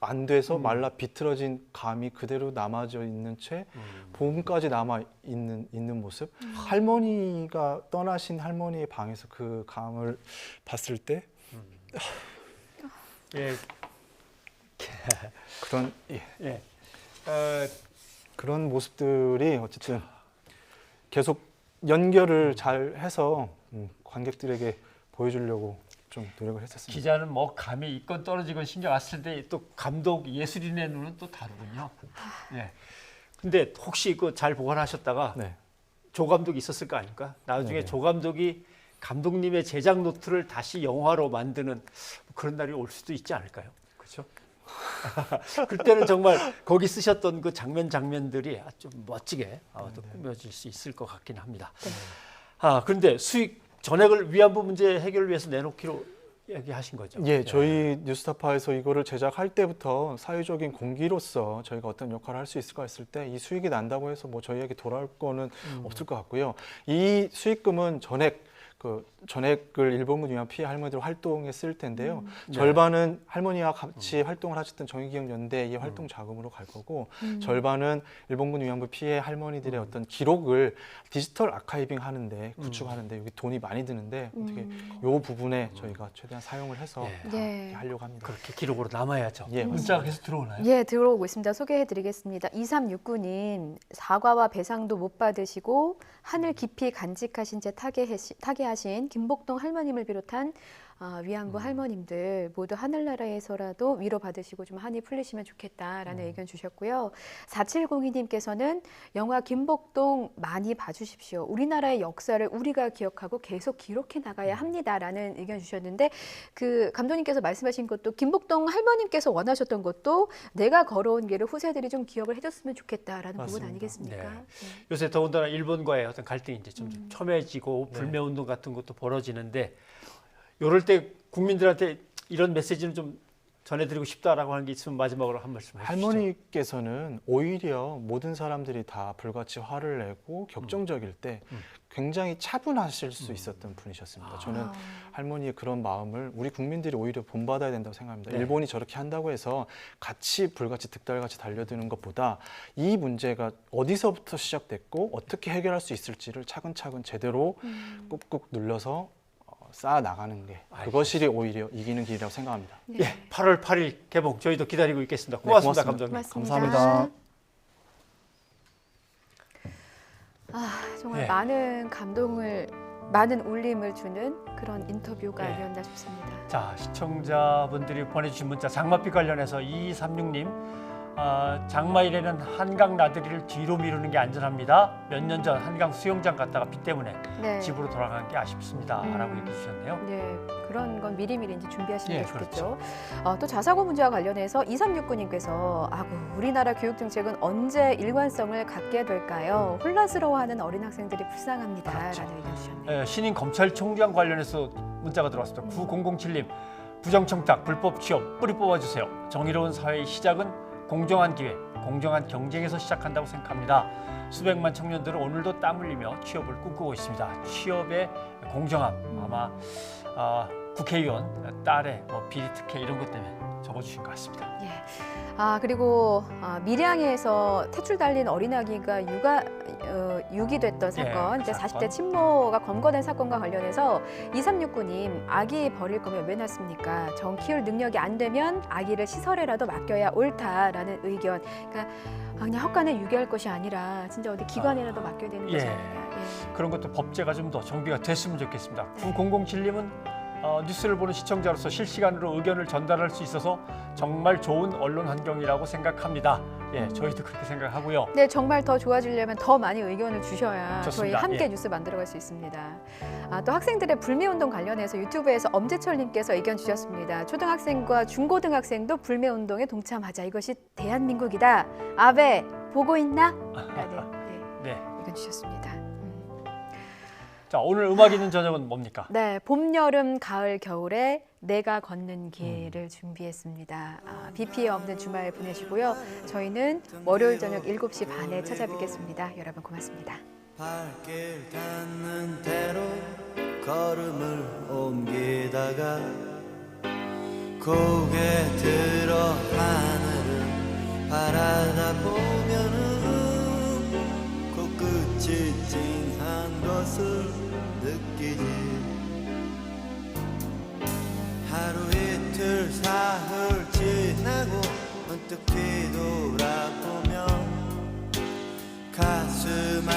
안 돼서 말라 비틀어진 감이 그대로 남아져 있는 채 봄까지 남아 있는 모습. 할머니가 떠나신 할머니의 방에서 그 감을 봤을 때 그런 모습들이 어쨌든 계속 연결을 잘 해서 관객들에게 보여주려고 좀 노력을 했었습니다. 기자는 뭐 감이 있건 떨어지건 신경 안 쓸 때 또 감독 예술인의 눈은 또 다르군요. 근데 혹시 잘 보관하셨다가 조 감독이 있었을 거 아닙니까? 나중에 조 감독이 감독님의 제작 노트를 다시 영화로 만드는 그런 날이 올 수도 있지 않을까요? 그렇죠? 그때는 정말 거기 쓰셨던 그 장면들이 좀 멋지게 또 꾸며질 수 있을 것 같긴 합니다. 그런데 수익 전액을 위안부 문제 해결을 위해서 내놓기로 얘기하신 거죠? 예, 저희 뉴스타파에서 이거를 제작할 때부터 사회적인 공기로서 저희가 어떤 역할을 할 수 있을까 했을 때 이 수익이 난다고 해서 뭐 저희에게 돌아올 거는 없을 것 같고요. 이 수익금은 전액 그 전액을 일본군 위안 피해 할머니들 활동에 쓸 텐데요. 네. 절반은 할머니와 같이 활동을 하셨던 정의기억연대의 활동 자금으로 갈 거고 절반은 일본군 위안부 피해 할머니들의 어떤 기록을 디지털 아카이빙 하는데 구축하는데 여기 돈이 많이 드는데 어떻게 이 부분에 저희가 최대한 사용을 해서 네. 하려고 합니다. 그렇게 기록으로 남아야죠. 예, 문자가 계속 들어오나요? 예, 들어오고 있습니다. 소개해드리겠습니다. 2369님, 사과와 배상도 못 받으시고 하늘 깊이 간직하신 채 타계하신 김복동 할머님을 비롯한 위안부 할머님들 모두 하늘나라에서라도 위로받으시고 좀 한이 풀리시면 좋겠다라는 의견 주셨고요. 4702님께서는 영화 김복동 많이 봐주십시오. 우리나라의 역사를 우리가 기억하고 계속 기록해 나가야 합니다라는 의견 주셨는데 그 감독님께서 말씀하신 것도 김복동 할머님께서 원하셨던 것도 내가 걸어온 길을 후세들이 좀 기억을 해줬으면 좋겠다라는 부분 맞습니다. 아니겠습니까? 네. 요새 더군다나 일본과의 어떤 갈등이 이제 좀 첨예해지고 불매운동 같은 것도 벌어지는데 이럴 때 국민들한테 이런 메시지는 좀 전해드리고 싶다라고 하는 게 있으면 마지막으로 한 말씀 해주시죠. 할머니께서는 오히려 모든 사람들이 다 불같이 화를 내고 격정적일 때 굉장히 차분하실 수 있었던 분이셨습니다. 저는 할머니의 그런 마음을 우리 국민들이 오히려 본받아야 된다고 생각합니다. 네. 일본이 저렇게 한다고 해서 같이 불같이 득달같이 달려드는 것보다 이 문제가 어디서부터 시작됐고 어떻게 해결할 수 있을지를 차근차근 제대로 꾹꾹 눌러서 쌓아 나가는 게 그것이 오히려 이기는 길이라고 생각합니다. 네. 예, 8월 8일 개봉 저희도 기다리고 있겠습니다. 고맙습니다, 감독님. 감사합니다. 정말 네. 많은 감동을, 많은 울림을 주는 그런 인터뷰가 아니었나 싶습니다. 자, 시청자분들이 보내주신 문자 장맛비 관련해서 2236님 장마일에는 한강 나들이를 뒤로 미루는 게 안전합니다. 몇 년 전 한강 수영장 갔다가 비 때문에 네. 집으로 돌아간 게 아쉽습니다. 라고 얘기해 주셨네요. 네, 그런 건 미리미리 이제 준비하시는 예, 게 좋겠죠. 또 자사고 문제와 관련해서 2369님께서 우리나라 교육 정책은 언제 일관성을 갖게 될까요? 혼란스러워하는 어린 학생들이 불쌍합니다. 라는 의견 주셨네요. 신임 검찰총장 관련해서 문자가 들어왔습니다. 9007님, 부정청탁, 불법 취업 뿌리 뽑아주세요. 정의로운 사회의 시작은 공정한 기회, 공정한 경쟁에서 시작한다고 생각합니다. 수백만 청년들은 오늘도 땀 흘리며 취업을 꿈꾸고 있습니다. 취업의 공정함, 아마 국회의원 딸의 비리 특혜 이런 것 때문에 적어주신 것 같습니다. 예. 그리고 밀양에서 퇴출 달린 어린아기가 유기됐던 사건, 이제 40대 친모가 검거된 사건과 관련해서 2369님, 아기 버릴 거면 왜 낳습니까? 정 키울 능력이 안 되면 아기를 시설에라도 맡겨야 옳다라는 의견. 그러니까 그냥 헛간에 유기할 것이 아니라 진짜 어디 기관에라도 맡겨야 되는 것이 아닌가. 그런 것도 법제가 좀 더 정비가 됐으면 좋겠습니다. 9007님은 뉴스를 보는 시청자로서 실시간으로 의견을 전달할 수 있어서 정말 좋은 언론 환경이라고 생각합니다. 예, 저희도 그렇게 생각하고요. 네, 정말 더 좋아지려면 더 많이 의견을 주셔야 좋습니다. 저희 함께 예. 뉴스 만들어갈 수 있습니다. 또 학생들의 불매운동 관련해서 유튜브에서 엄재철님께서 의견 주셨습니다. 초등학생과 중고등학생도 불매운동에 동참하자. 이것이 대한민국이다. 아베 보고 있나? 네. 의견 주셨습니다. 자, 오늘 음악 있는 저녁은 뭡니까? 네, 봄, 여름, 가을, 겨울에 내가 걷는 길을 준비했습니다. 비 피해 없는 주말 보내시고요. 저희는 월요일 저녁 7시 반에 찾아뵙겠습니다. 여러분 고맙습니다. 발길 닿는 대로 걸음을 옮기다가 고개 들어 하늘을 바라다 보면은 코끝이 찡한 것을 느끼지. 하루 이틀 사흘 지나고 문득 뒤돌아보면 가슴